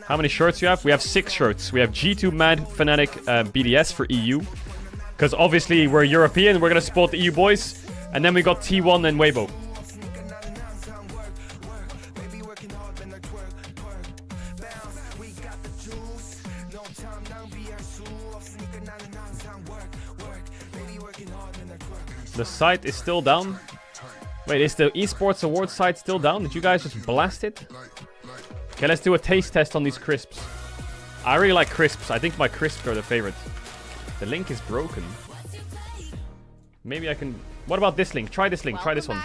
How many shirts you have? We have 6 shirts. We have G2 Mad Fnatic BDS for EU. Because obviously we're European, we're going to support the EU boys. And then we got T1 and Weibo. The site is still down. Wait, is the esports awards site still down? Did you guys just blast it? Okay, let's do a taste test on these crisps. I really like crisps. I think my crisps are the favorite. The link is broken. Maybe I can... What about this link? Try this link. Try this one.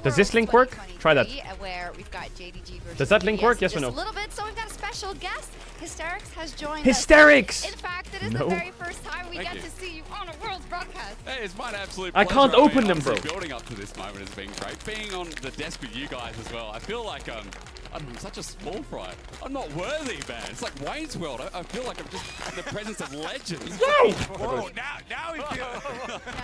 Does this link work? Try that. Where we've got JDG versus Does that link work? Yes or no? A little bit. So we've got a special guest. Hysterics has joined Hysterics! us. In fact, it is the very first time we get to see you on a World's broadcast. Hey, it's my absolute I pleasure. can't open them, bro. Building up to this moment has been great. Being on the desk with you guys as well. I feel like I'm such a small fry. I'm not worthy, man. It's like Wayne's World. I feel like I'm just in the presence of legends. Whoa, now we feel...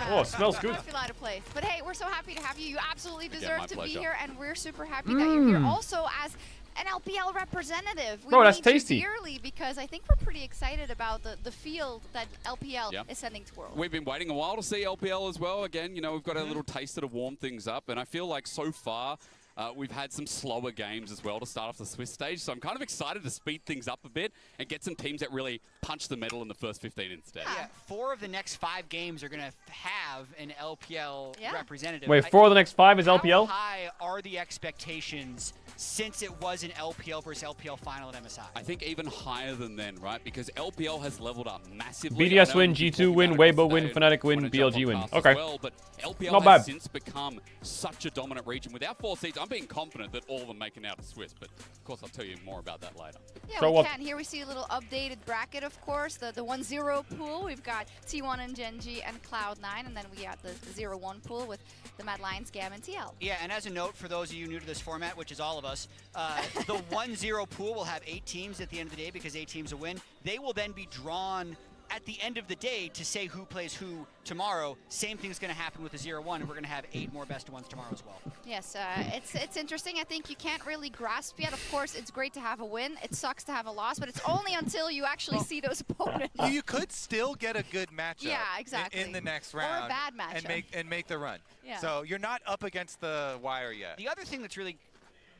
Oh, it smells good. I feel out of place. But hey, we're so happy to have you. You absolutely deserve to pleasure. be here, and we're super happy that you're here also as an LPL representative. We Bro, that's need tasty. you dearly because I think we're pretty excited about the field that LPL is sending to World. We've been waiting a while to see LPL as well. Again, you know, we've got a little taster to warm things up, and I feel like so far we've had some slower games as well to start off the Swiss stage, so I'm kind of excited to speed things up a bit and get some teams that really punch the metal in the first 15 instead. Yeah, 4 of the next 5 games are going to have an LPL representative. Wait, 4 of the next 5 is LPL? How high are the expectations since it was an LPL versus LPL final at MSI? I think even higher than then, right? Because LPL has leveled up massively. BDS win, G2 win, Weibo win, Fnatic win, BLG win. Okay. Well, but LPL Not has bad. since become such a dominant region. With our 4 seeds, I'm being confident that all of them making out of Swiss, but of course I'll tell you more about that later. Yeah, so we what? can. Here we see a little updated bracket, of course. The 1-0 pool. We've got T1 and Gen G and Cloud9, and then we got the 0-1 pool with the Mad Lions, Gam, and TL. Yeah, and as a note for those of you new to this format, which is all of us, the 1-0 pool will have 8 teams at the end of the day because 8 teams will win. They will then be drawn at the end of the day to say who plays who tomorrow. Same thing's going to happen with the 0-1, and we're going to have 8 more best of ones tomorrow as well. Yes, it's interesting. I think you can't really grasp yet. Of course, it's great to have a win. It sucks to have a loss, but it's only until you actually see those opponents. You could still get a good matchup exactly. in the next round. Or a bad matchup. And make the run. Yeah. So you're not up against the wire yet. The other thing that's really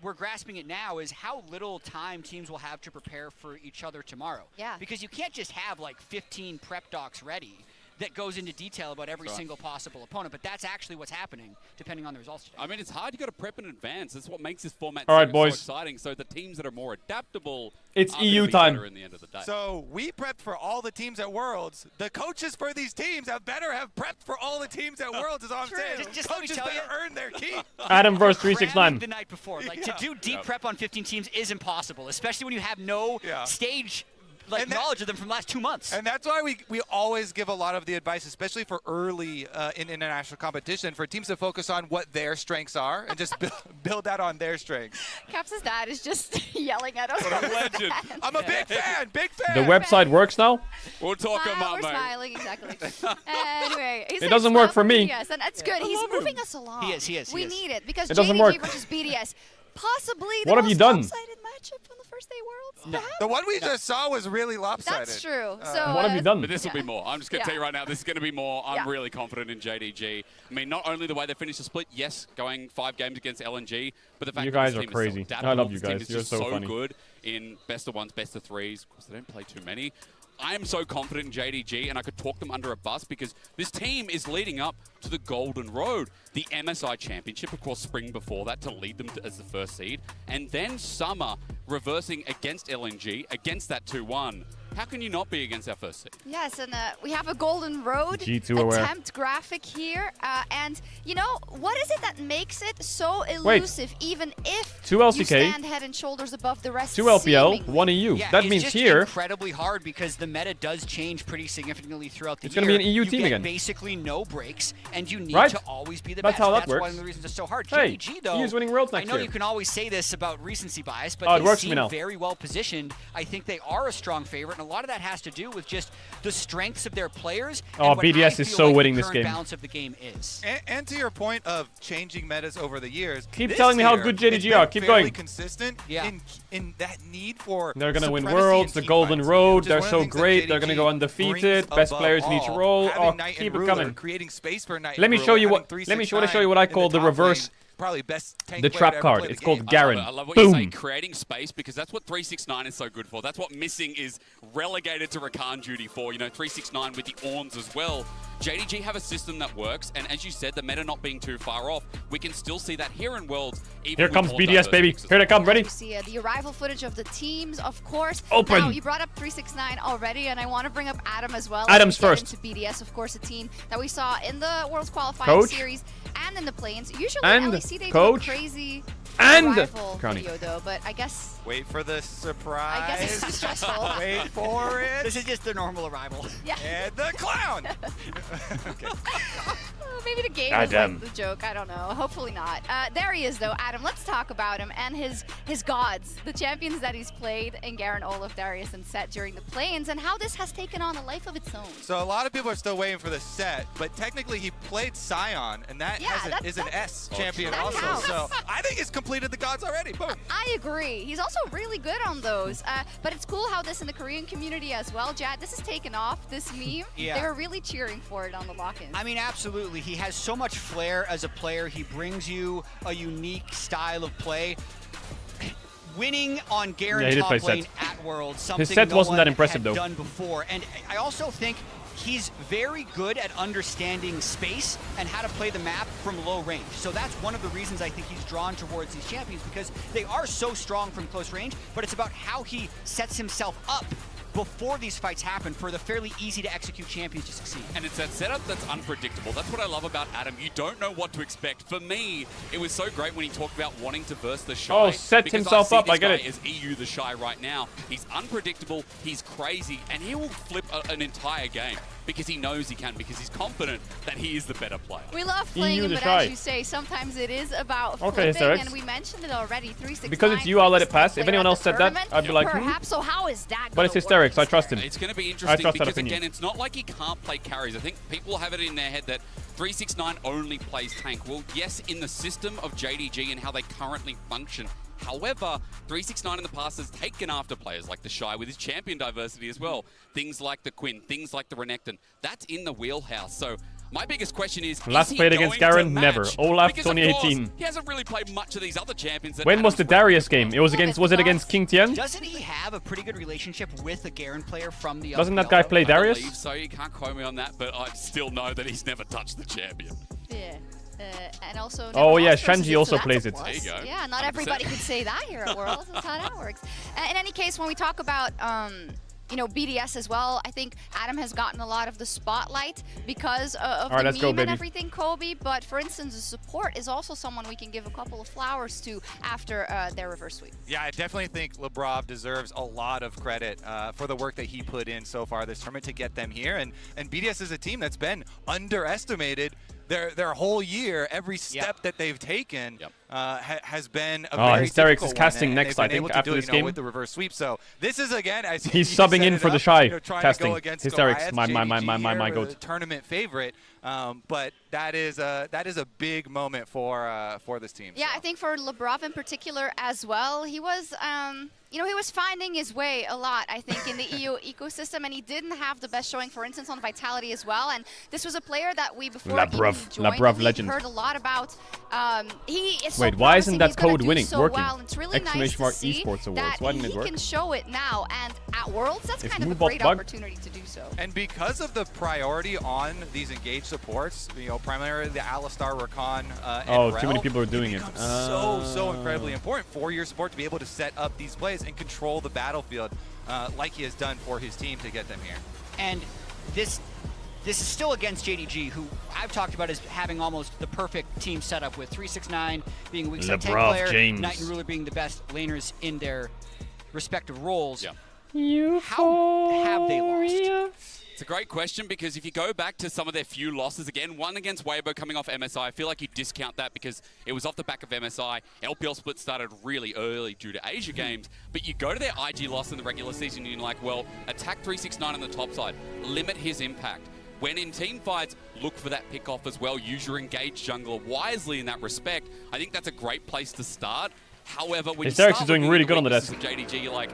we're grasping it now is how little time teams will have to prepare for each other tomorrow. Yeah. Because you can't just have like 15 prep docs ready that goes into detail about every single possible opponent, but that's actually what's happening depending on the results today. I mean, it's hard. You got to prep in advance. That's what makes this format All right, so boys. exciting. So the teams that are more adaptable, It's are gonna EU be time. better in the end of the day. So we prepped for all the teams at Worlds. The coaches for these teams have better have prepped for all the teams at Worlds, is all I'm saying. Just let me coaches tell better you. earn their keep. Adam versus Cramming 369. the night before. Like to do deep prep on 15 teams is impossible, especially when you have no stage knowledge of them from the last 2 months. And that's why we always give a lot of the advice, especially for early in international competition, for teams to focus on what their strengths are and just build that on their strengths. Caps' dad is just yelling at us. What a legend. I'm a big fan, big fan. The website works now? We'll talk him up, We're mate. smiling, exactly. Anyway, It doesn't work for me. Yes, and that's good. He's moving us along. He is. We need it because It doesn't JDG work. versus BDS, possibly the What have most you done? lopsided matchup on the first day Worlds. No. The one we just saw was really lopsided. That's true. So What have you done? But this will be more. I'm just going to tell you right now, this is going to be more. I'm Yeah. really confident in JDG. I mean, not only the way they finished the split, yes, going 5 games against LNG, but the fact You that guys this are team crazy. is so I adaptable, love you this team guys. is You're just so funny. good in best of ones, best of threes. Of course, they don't play too many. I am so confident in JDG, and I could talk them under a bus because this team is leading up to the Golden Road, the MSI Championship, of course, spring before that to lead them as the first seed, and then summer reversing against LNG, against that 2-1. How can you not be against our first seed? Yes, and we have a Golden Road G2 aware. attempt graphic here. And, you know, what is it that makes it so elusive, even if 2 you LCK, stand head and shoulders above the rest? 2 LPL, seemingly? 1 EU. Yeah, That it's means just here, incredibly hard because the meta does change pretty significantly throughout the It's year. gonna be an EU you team get again. basically no breaks, and you need Right? to always be the That's best. how that That's works. one of the reasons it's so hard. Hey, JDG, though, EU's winning Worlds I next know year. you can always say this about recency bias, but Oh, it they works for me seem now. very well positioned. I think they are a strong favorite, and a lot of that has to do with just the strengths of their players. Oh, and what BDS I is feel so like winning the this current game. balance of the game is. And to your point of changing metas over the years, Keep this telling me how year, good JDG it's been are. Keep fairly going. consistent Yeah. in that need for They're going to win supremacy Worlds, in the Golden teamfights, Road. which is They're one of so the things that great. They're going to go JDG undefeated. brings Best players in each above role. all. Oh, Having Knight keep and it Ruler, coming. creating space for Knight Let and me Ruler, show you having what. Let me show you what I in the call the top reverse. lane, probably best tank The player trap to ever card. play the It's called game. Garen. I love what you say, Boom. creating space, because that's what 369 is so good for. That's what missing is relegated to Rakan duty for. You know, 369 with the Orns as well. JDG have a system that works, and as you said, the meta not being too far off, we can still see that here in Worlds. Even Here with comes more BDS, diverse baby. mixes. Here they come. Ready? You see the arrival footage of the teams, of course. Open. Now, you brought up 369 already, and I want to bring up Adam as well. Adam's Let's first. get into BDS, of course, a team that we saw in the World's Qualifying Coach. Series and in the Plains. Usually, And LEC, they Coach. do a crazy And arrival Crowny. video, though, but I guess Wait for the surprise. I guess it's too stressful. Wait for it. This is just their normal arrival. Yeah. And the clown. Okay. Maybe the game God was damn. like the joke. I don't know. Hopefully not. There he is, though. Adam, let's talk about him and his gods, the champions that he's played in Garen, Olaf, Darius, and Set during the play-ins, and how this has taken on a life of its own. So a lot of people are still waiting for the set, but technically he played Scion, and that is an S champion that also. counts. So I think he's completed the gods already. Boom. I agree. He's also really good on those. But it's cool how this in the Korean community as well, Jad, this has taken off, this meme. Yeah. They were really cheering for it on the lock-ins. I mean, absolutely. He has so much flair as a player. He brings you a unique style of play. Winning on Garen Yeah, he did play top lane sets. at Worlds, something set no wasn't one that impressive, had though. done before. And I also think he's very good at understanding space and how to play the map from low range. So that's one of the reasons I think he's drawn towards these champions, because they are so strong from close range, but it's about how he sets himself up before these fights happen for the fairly easy to execute champions to succeed. And it's that setup that's unpredictable. That's what I love about Adam. You don't know what to expect. For me, it was so great when he talked about wanting to verse the Shy. Oh, sets because himself I see up, this I get guy it. as EU the Shy right now. He's unpredictable, he's crazy, and he will flip an entire game because he knows he can, because he's confident that he is the better player. We love playing EU him, the but shy. as you say, sometimes it is about Okay, flipping, Hysterix. and we mentioned it already. 369. Because it's you, I'll let it pass. If player anyone at else the said that, tournament, I'd be like, perhaps. So how is that? But it's gonna Hysterix. work I trust him. It's going to be I interesting trust that because, opinion. again, it's not like he can't play carries. I think people have it in their head that 369 only plays tank. Well, yes, in the system of JDG and how they currently function. However, 369 in the past has taken after players like the Shy with his champion diversity as well. Things like the Quinn, things like the Renekton. That's in the wheelhouse. So my biggest question is Last he played against going to Garen? Never. match? Olaf, Because, of 2018. course, he hasn't really played much of these other champions. That When was Adam's the worked Darius with. game? It was against. Was it against King Tien? Doesn't he have a pretty good relationship with a Garen player from the Doesn't that LPL, guy though? play I Darius? believe so. You can't quote me on that, but I still know that he's never touched the champion. Yeah. And also. Oh, never yeah, lost versus Shanji it, also so that's plays a it. plus. There you go. Yeah, not 100%. everybody can say that here at Worlds. That's how that works. In any case, when we talk about BDS as well, I think Adam has gotten a lot of the spotlight because of All right, the let's go, meme and baby. everything, Kobe. But for instance, the support is also someone we can give a couple of flowers to after their reverse sweep. Yeah, I definitely think Lebrov deserves a lot of credit for the work that he put in so far this tournament to get them here. And BDS is a team that's been underestimated their whole year. Every step that they've taken has been a very Hysterix difficult is casting one, and next, they've I been think, able to after do it, this game. with the reverse sweep. So this is, again, as He's you subbing set in it for the up, Shy trying casting. to go against Hysterix, Goliath, my JDG goat. the tournament favorite. But that is a big moment for this team. Yeah, so. I think for Lebrov in particular as well, he was, he was finding his way a lot, I think, in the EU ecosystem, and he didn't have the best showing, for instance, on Vitality as well. And this was a player that we, before Lebrov. he joined Lebrov the league, legend. heard a lot about. He is so Wait, why isn't promising. that He's gonna code do winning? so Working? well, and it's really nice Exclamation to mark see Esports Awards. that Why didn't it he work? can show it now, and at Worlds, that's If kind of a Moobot great bug- opportunity to do so. And because of the priority on these engaged supports, primarily the Alistar, Rakan, and Oh, Rel, too many people are doing it. becomes so incredibly important for your support to be able to set up these plays and control the battlefield like he has done for his team to get them here. And this is still against JDG, who I've talked about as having almost the perfect team setup, with 369 being a weak side tank Lebrov player, James. Knight and Ruler being the best laners in their respective roles. Yeah. How have they lost? It's a great question because if you go back to some of their few losses, again, one against Weibo coming off MSI, I feel like you discount that because it was off the back of MSI. LPL split started really early due to Asia games, but you go to their IG loss in the regular season and you're like, well, attack 369 on the top side, limit his impact. When in team fights, look for that pick-off as well. Use your engaged jungler wisely in that respect. I think that's a great place to start. However, when Hysterix is doing really good on the desk. JDG, you're like,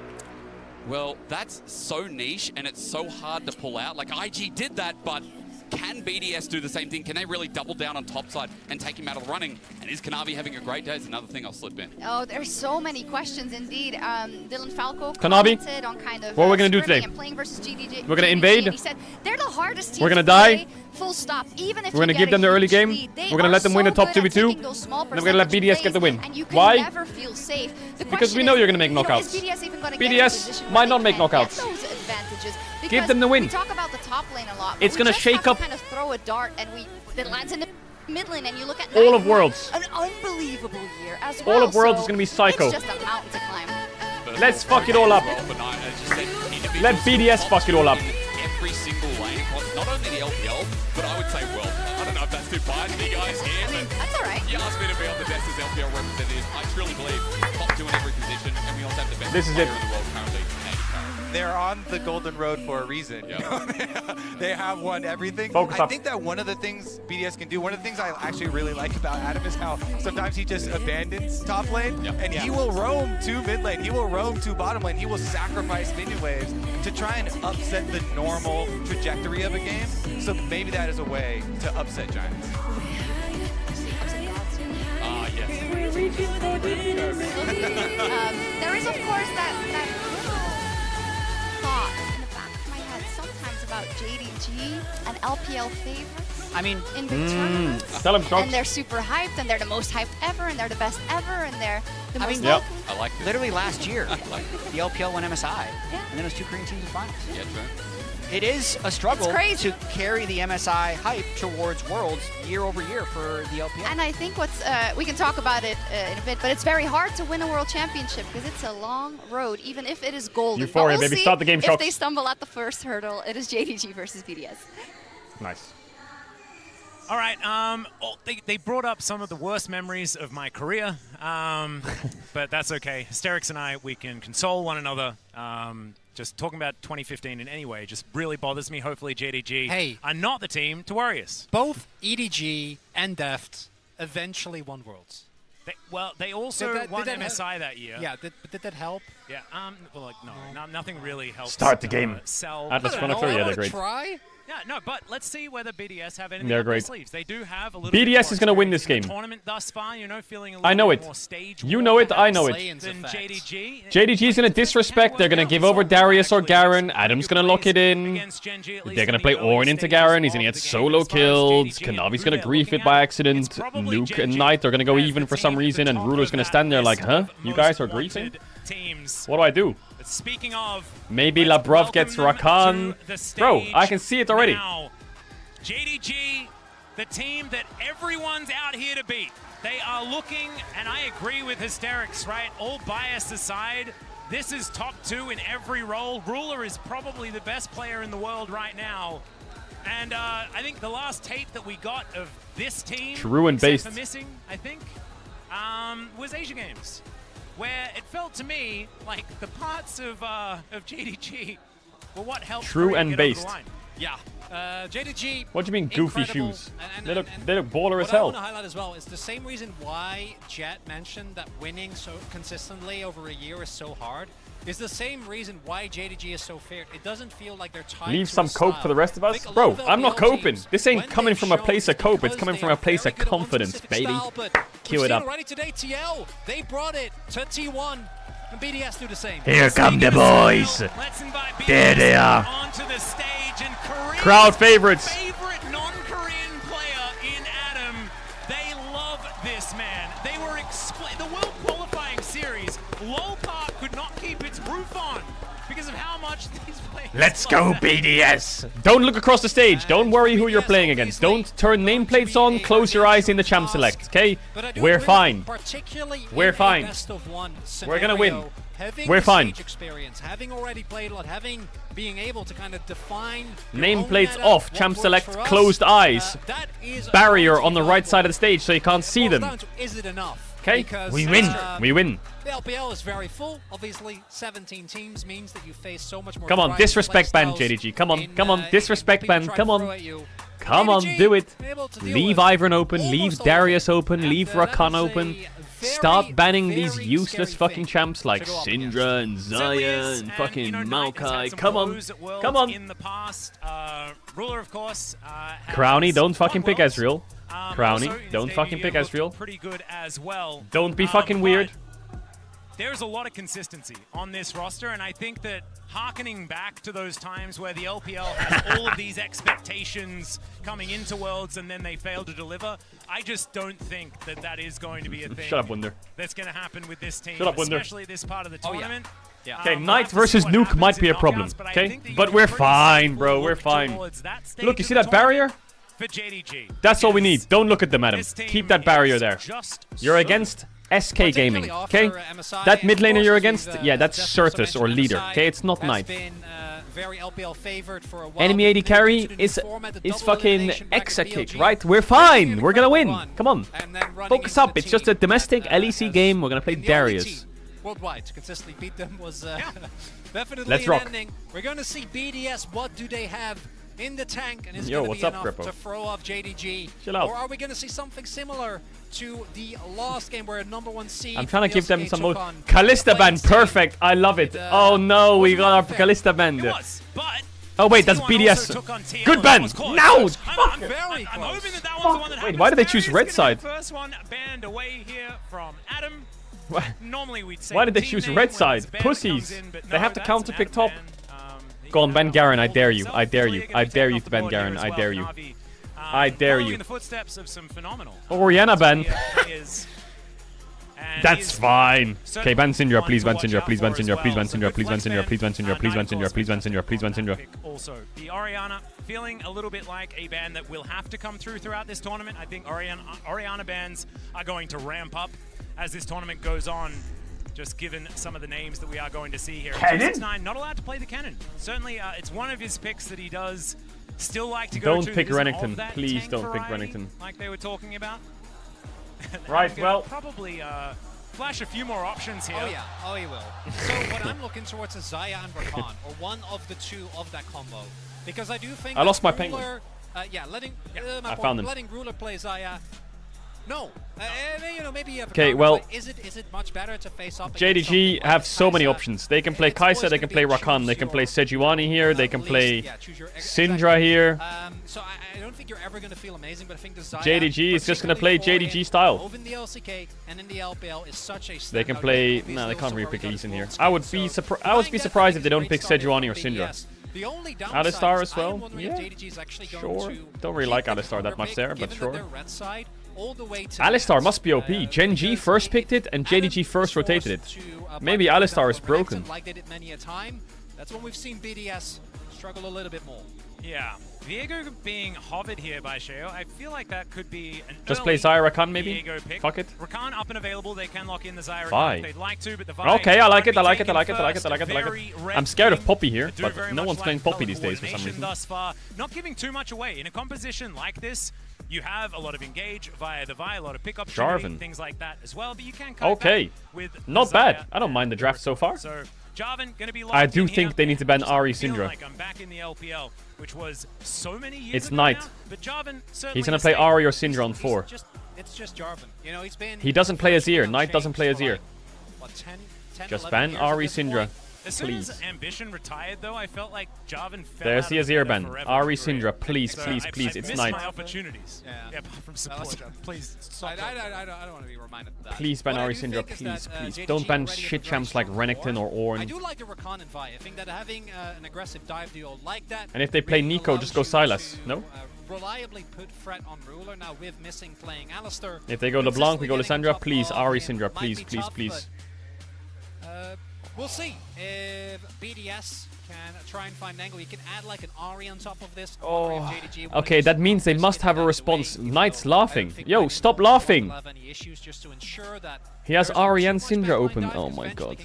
well, that's so niche and it's so hard to pull out. Like, IG did that, but can BDS do the same thing? Can they really double down on top side and take him out of the running? And is Kanavi having a great day? Is another thing I'll slip in. Oh, there's so many questions indeed. Dylan Falco Kanavi, commented on kind of what are we going to do today? and playing versus JDG. We're going to invade. He said they're the hardest team We're going to play, die. Full stop. Even if we're going to give them the early game. We're going to let them win the top 2v2. And we're going to let BDS get the win. Why? Never feel safe. Because we know you're going to make knockouts. BDS might not make knockouts. Give them the win. We talk about the top lane a lot. It's going to shake up. Kind of throw a dart and that lands in the mid lane, and you look at all of Worlds. An unbelievable year as well. All of Worlds is going to be psycho. It's just a mountain to climb. Let's fuck it all up. Let BDS fuck it all up. Every single lane across not only the LPL, but I would say world. I don't know if that's too biased for you guys here. I mean, that's all right. You asked me to be on the best as LPL representative. I truly believe top 2 in every position, and we also have the best player in the world currently. They're on the golden road for a reason. Yep. They have won everything. Focus I up. think that one of the things BDS can do, one of the things I actually really like about Adam is how sometimes he just abandons top lane, and he will roam to mid lane, he will roam to bottom lane, he will sacrifice minion waves to try and upset the normal trajectory of a game. So maybe that is a way to upset Giants. Yes. There is, of course, that thought in the back of my head sometimes about JDG and LPL favorites. I mean, in big tournaments. Tell him, Coach. And they're super hyped, and they're the most hyped ever, and they're the best ever, and they're the most Yep. local. I like this. literally last year, like the LPL won MSI, Yeah. and then it was 2 Korean teams in finals. Yeah, true. It is a struggle It's crazy. to carry the MSI hype towards Worlds year over year for the LPL. And I think what's, we can talk about it in a bit, but it's very hard to win a world championship because it's a long road, even if it is golden. Euphoria, But we'll baby. see Start the game, if Shox. they stumble at the first hurdle, it is JDG versus BDS. Nice. All right, they brought up some of the worst memories of my career, but that's okay. Hysterix and I, we can console one another. Just talking about 2015 in any way just really bothers me. Hopefully JDG are not the team to worry us. Both EDG and Deft eventually won Worlds. They also won MSI that year. Yeah, did that help? Yeah, well, like, no, nothing really helps. Start the game. Sell. Atlas Chrono 3, yeah, they're great. Try? Yeah, no, but let's see whether BDS have anything They're up their great. sleeves. They do have a little BDS is going to win this game. Tournament thus far, you know, feeling a I little know bit it. more stage You know it, I know it. than JDG. JDG is going to disrespect. They're going to give over Darius or Garen. Adam's going to lock it in. They're going to play Orin into Garen. He's going to get solo kills. Kanavi's going to grief it by accident. Nuke and Knight are going to go even for some reason. And Ruler's going to stand there like, huh? You guys are griefing? What do I do? Speaking of, maybe Labrov gets Rakan. Bro, I can see it already. Now, JDG, the team that everyone's out here to beat. They are looking, and I agree with Hysterix, right? All bias aside, this is top 2 in every role. Ruler is probably the best player in the world right now. And I think the last tape that we got of this team, True and based, for missing, I think, was Asia Games, where it felt to me like the parts of JDG were what helped True and get over the based. line. Yeah. JDG. What do you mean goofy incredible. shoes? And They look baller as what I hell. want to highlight as well is the same reason why Jet mentioned that winning so consistently over a year is so hard. Is the same reason why JDG is so fair. It doesn't feel like they're tied Leave to some a cope style. for the rest of us? Think a Bro, lot of I'm not LPL coping. teams, This ain't when coming they've from a shown place of cope. It's because coming they from a are place of very good at one confidence, specific baby. style, but Cue we've it seen up. already today, TL, they brought it to T1, and BDS do the same. Here come the boys. Let's invite There they are. onto the stage, and Korea's Crowd favorites. favorite non-Korean player in Adam. They love this man. They were the World Qualifying Series. LoL Park could not keep its roof on because of how much these players Let's love go, them. BDS. Don't look across the stage. Don't worry who you're playing against. Don't turn nameplates on. Close your eyes in the champ select, okay? We're fine. We're fine. We're gonna win. having We're the fine. Siege experience, having already played a lot, being able to kind of define Nameplates off, champ select, closed eyes. that is Barrier on the right side of the stage so you can't see them. Is it enough? Okay, Because, we win. We win. The LPL is very full. Obviously, 17 teams means that you face so much more. Come on, variety of disrespect ban, playstyles JDG. Come on, in, come on, disrespect people ban. try Come to on. throw at you. Come on, JDG do it. able to deal Leave with Ivern open, leave almost all Darius of it. open, And, leave that Rakan is a open. very, Stop banning these very useless scary fucking thing champs like to go up Syndra against. and Certainly Zaya is, and you fucking know, Knight has had Maokai. some Come on, woes at Worlds come on. In the past, Ruler, of course, has Crowny, don't fucking won pick Worlds. Ezreal. Crowny, Also, in his don't debut fucking year, pick looked Ezreal. Pretty good as well. Don't be fucking but weird. There's a lot of consistency on this roster, and I think that harkening back to those times where the LPL has all of these expectations coming into Worlds and then they fail to deliver, I just don't think that that is going to be a thing Shut up, Wunder. that's going to happen with this team, Shut up, Wunder. especially this part of the tournament. Yeah. Okay, We'll Knight have to see versus what Nuke happens might be in a problem, knockouts, but I okay? think that you But can we're pretty fine, safely bro, we're look fine. towards that stage Look, you of see the that barrier? tournament for JDG. That's all we Because need. Don't look at them, Adam. this team Keep that barrier is there. just You're so against SK Gaming, Particularly okay? after, MSI, That mid of laner course, you're as against, we've, yeah, that's just also Certus or mentioned, leader, MSI okay? It's not has Knight. been, very LPL favored for a while, Enemy but AD they carry introduced a new is format, the is double fucking elimination back Exa at kick, BLG. right? We're Making fine. an We're gonna win. incredible run, Come on. and then running Focus into up. the It's just a team domestic that, LEC has game. We're gonna play been the only Darius. team worldwide to consistently beat them was definitely Let's an rock. ending. We're going to see BDS. What do they have in the tank? And is Yo, going to what's be up, enough Grippo? to throw off JDG? Chill out. Or are we going to see something similar to the last game where a #1 seed? I'm trying to give them VLCK some took more. on Kalista a band, playing team perfect. I love it. with, Oh no, we was got our not fair. Kalista band. It was, but Oh wait, that's T1 BDS. also took on TL, Good and ban. that was close. Now. I'm Fuck. very I'm close. hoping that that one's the one that Wait, happens. why did they Darius choose is red gonna be side? the first one banned away here from Adam. Why- Normally we'd say Why did they team choose name red when side? there's a ban that comes Pussies. in, but They no, have to that's counter an pick Adam top. ban. Go on, ban Garen. I Hold dare you. himself. I dare you. Clearly I gonna dare take you off to the ban board here Garen. as I well, dare you. Na'Vi. I dare Following you. in the footsteps of some phenomenal Oriana ban. players. And That's he's fine. Okay, ban certainly Syndra. one Please to ban watch Syndra. out Please ban for as Syndra. Please ban well. So Syndra. good Please ban flex Syndra. ban. Please ban Syndra. Please ban Nine Syndra. calls Please ban Syndra. fantastic Please ban on that Syndra. pick also. The Oriana feeling a little bit like a ban that will have to come through throughout this tournament. I think Oriana bans are going to ramp up as this tournament goes on. Just given some of the names that we are going to see here. Cannon? 269 not allowed to play the cannon. Certainly, it's one of his picks that he does still like to go Don't to. pick He isn't Renekton. of that Please tank don't pick variety Renekton. like they were talking about. Right, I'm gonna well. probably flash a few more options here. Oh yeah, oh he will. So what I'm looking towards is Zaya and Rakan, or one of the two of that combo, because I do think I lost my that penguin. Ruler, yeah, letting I found him. letting Ruler play Zaya. No, you know, maybe you have a Okay, counter, well, but is it much better to face up? against JDG something like have so many Kai'Sa? options. They can play It's always Kai'Sa, they gonna can be play choose Rakan, they can play your, Sejuani here, they can least- play yeah, choose your Syndra exactly. here. So I don't think you're ever going to feel amazing, but I think the Zaya, JDG is just gonna play particularly for JDG in style. both in the LCK and in the LPL is such a They can standout play. game. No, they Obviously can't also really where pick we got Elise in a here. full I would skin, be so surprised. I would be buying that surprised if they is a don't great pick start Sejuani or from Syndra. BDS. The only downside Alistar is as well. I'm wondering Yeah. if JDG is actually going Sure. to Don't really keep like the Alistar that counter much pick, there, but given that sure. they're red side all the way to Alistar Nats. must be OP. Gen G Because first picked it and JDG Adam first is rotated it. forced to, Maybe button Alistar down is for broken. Renekton like they did many a time. That's when we've seen BDS struggle a little bit more. Yeah. Viego being hovered here by Sheo, I feel like that could be an Just early play Zyra Rakan maybe? Viego pick. Fuck it. Rakan up and available, they can lock in the Zyra Vi. if they'd like to, but the Vi Okay, I like might it, I be like it, I taken like it, I like it, first. I like it, I like Very it. red I'm scared of team Poppy here, that do but very no much one's like playing Poppy color these days for some coordination reason. Thus far, not giving too much away. In a composition like this, you have a lot of engage via the Vi, a lot of pick opportunity, Jarvan. things like that as well, but you can cut Okay. back with Not Zaya bad. I don't mind the draft so far. So Jarvan gonna be locked I do in think here. they need to ban Just Ari feeling Syndra. Like I'm back in the LPL, which was so many years It's ago Knight. now, but Jarvan certainly He's gonna the play same. Ari or Syndra on 4. It's just Jarvan. You know, he's been. He doesn't play Azir. Knight doesn't play unchanged for Azir. like, what, 10, Just 11 ban years Ari at this Syndra. point? As soon Please. as Ambition retired, though, I felt like Jarvan fell There's out the of Azir meta ban. forever Ari in Korea. Syndra, please, So please, I've please. It's missed Knight. my opportunities. Yeah. Apart from Well, support. Please stop. I don't want to be reminded of that. Please ban What I Ari do Syndra, think is please, that, please. JDG Don't ban already have a shit very champs like strong Renekton or core. I Ornn. do like the Rakan and Vi. I think that having an aggressive dive duo like that. And if they play really Nico, allows just go you Sylas. to, No? Reliably put threat on Ruler. Now with missing playing Alistar. If they go LeBlanc, we go consistently getting Lissandra. top Please, of Ari him Syndra, might please, be please, tough, please. but, We'll see if BDS can try and find an angle. You can add like an Ari on top of this. Oh, JDG okay, that means they must have a response. Knight's laughing. Yo, stop laughing. He has Ari and Syndra open. Oh my god.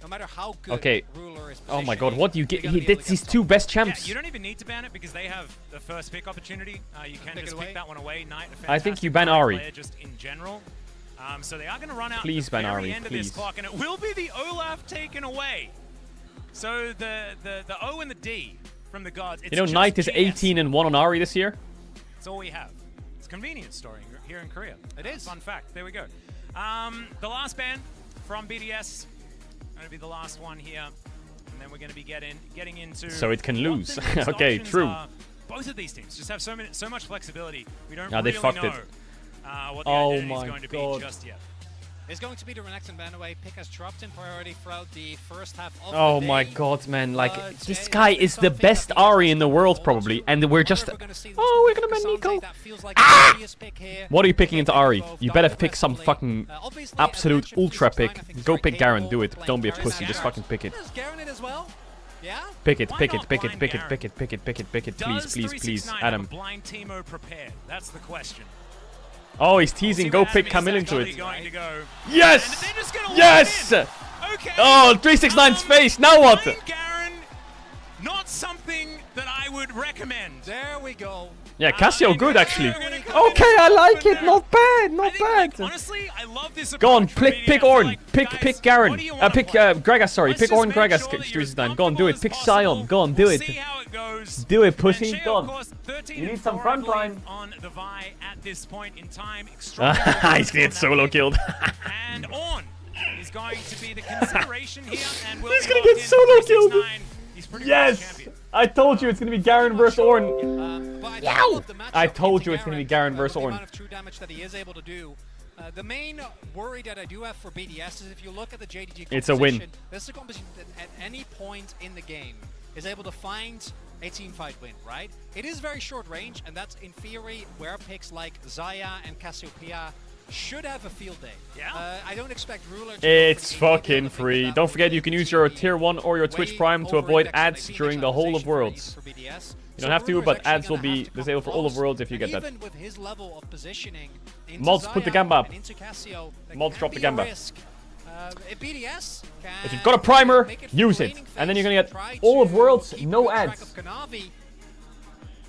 No matter how good Okay. Ruler is Oh my god, what do you get? He did his two best champs. Yeah, you don't even need to ban it because they have the first pick opportunity. You can just pick that one away. Knight, I think you ban Ari. Just in general. So they are going to run out Please at the ban very Ari, end please. of this clock, and it will be the Olaf taken away. So the O and the D from the gods. It's You know, Knight is 18 and 1 on Ari this year. That's all we have. It's a convenience store here in Korea. It is. Fun fact. There we go. The last ban from BDS. Going to be the last one here, and then we're going to be getting into. So it can what lose. the next Okay, options true. are. Both of these teams just have so much flexibility. We don't Yeah, they really fucked know it. what the Oh identity is my going to God. be just yet. It's going to be the Renekton ban away. Pick has dropped in priority throughout the first half of Oh the my day. god, man. Like, this Jay, guy it's is the something best that Ari in the BDS world, forward probably. to. And we're just. However, we're gonna see this Oh, we're pick gonna ban Cassandre, Nico. that feels like Ah! the obvious pick here. What are you picking into Ari? Both You better die pick some defensively. fucking Obviously, absolute as mentioned, ultra this time, pick. I think it's Go very pick Garen, capable do of it. playing Don't be a Garen pussy, as just Garen. fucking pick it. There's Garen in as well. Yeah. Pick it, Why pick it, not pick it, blind pick it, Garen? pick it, pick it, pick it, pick it, please, Does please, please, 369 have Adam. a blind Teemo prepared? That's the question. Oh, he's We'll teasing. see Go where pick Adam Camille is into actually it. going to go. Yes! And they're just gonna walk Yes! in. Okay. Oh, 369's face. Now what? Blind Garen, not something that I would recommend. There we go. Yeah, Cassio And good actually. Cassio gonna come in Okay, I like and it. Not bad, I not think, like, bad. honestly, I love this Go on, approach from pick BDS. Ornn. Like, Pick guys, Garen. what do you wanna Pick play? Gragas, sorry. Let's Pick just Ornn, make Gragas, sure that you're as 369. Go on, do it. comfortable Pick as Sion. possible. Go on, do We'll it. see how it goes. Do it, And pussy. Sheo, Go of on. course, 13 You need and some 4, I front believe, line. on the Vi at this point in time. He's Extraordinary gonna get solo killed. And Ornn is going to be the consideration here, and will He's be gonna locked get in. solo killed. 369. He's pretty much Yes! champion. I told you it's gonna be Garen versus Ornn. But Yow! I love the matchup I told into you it's gonna be Garen versus with the Ornn. amount of true damage that he is able to do. The main worry that I do have for BDS is if you look at the JDG composition, It's a win. this is a composition that at any point in the game is able to find a teamfight win, right? It is very short range, and that's in theory where picks like Xayah and Cassiopeia should have a field day. Yeah. I don't expect Ruler to It's go for the 80 fucking I think free. that Don't would forget be you can use your the tier 1 or your Twitch way Prime to avoid over-indexed on ads the during the whole of contextualization Worlds. for BDS. You don't have to, Ruler's but actually ads will gonna be have to come disabled for all of close, Worlds if you and get that. even with his level of positioning into Mods, put the Xayah Gamba up. and into Cassio, that Mods, can drop the be a Gamba. risk. If BDS can If you've got a primer, make it use through it. laning And then you're phase, gonna get try all of to Worlds, keep no good track ads. of Kanavi.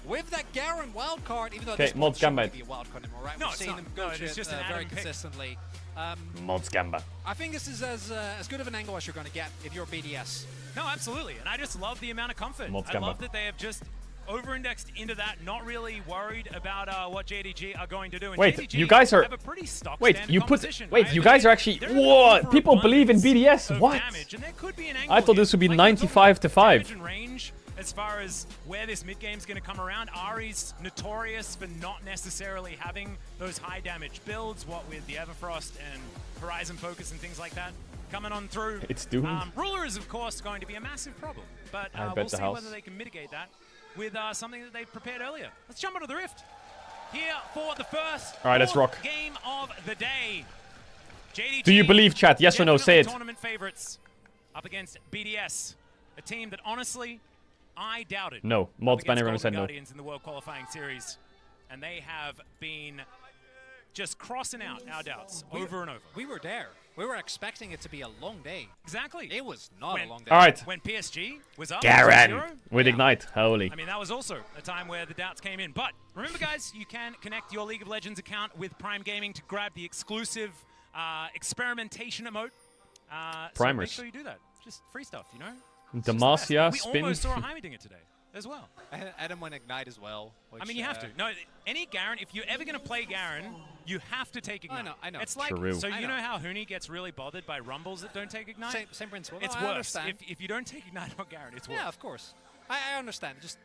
With that Garen wildcard, even though Okay, this one Mods Gamba. shouldn't be a wildcard anymore, right? No, We've it's seen not. him No, go it's to it just an very Adam pick. consistently. Mods Gamba. I think this is as good of an angle as you're going to get if you're BDS. No, absolutely. And I just love the amount of comfort. Mods I Gamba. love that they have just over-indexed into that, not really worried about what JDG are going to do. And Wait, JDG you guys are- have a pretty stock Wait, standard you put. composition, Wait, right? you guys are actually. They're looking What? for People believe in abundance BDS. of What? damage, and there could be an angle I thought here. this would be Like, we're talking 95 to 5. damage and range as far as where this mid game's going to come around. Ari's notorious for not necessarily having those high damage builds, what with the Everfrost and Horizon Focus and things like that coming on through. It's doomed. Ruler is, of course, going to be a massive problem, but I bet we'll the see house. whether they can mitigate that with something that they've prepared earlier. Let's jump into the Rift here for the first All right, let's fourth rock. game of the day. JDG, Do you believe, chat? Yes or no? Say definitely it. Tournament favorites up against BDS, a team that honestly I doubted. No. Mods up ban against everyone Golden said no. Guardians in the World Qualifying Series, and they have been just crossing out our doubts over and over. We were there. We were expecting it to be a long day. Exactly. It was not When- a long day. All right. When PSG was up Garen 2-0, with Ignite. Holy. I mean, that was also a time where the doubts came in. But remember, guys, you can connect your League of Legends account with Prime Gaming to grab the exclusive experimentation emote. So Primers. make sure you do that. Just free stuff, you know? Demacia We spin. almost saw a Heimerdinger today as well. Adam went Ignite as well. I mean, you have to. No, any Garen, if you're ever going to play Garen, you have to take Ignite. I know. It's like, True. so I you know. know how Huni gets really bothered by Rumbles that don't take Ignite? Same principle. It's No, I worse. understand. If you don't take Ignite on Garen, it's worse. Yeah, of course. I understand. Just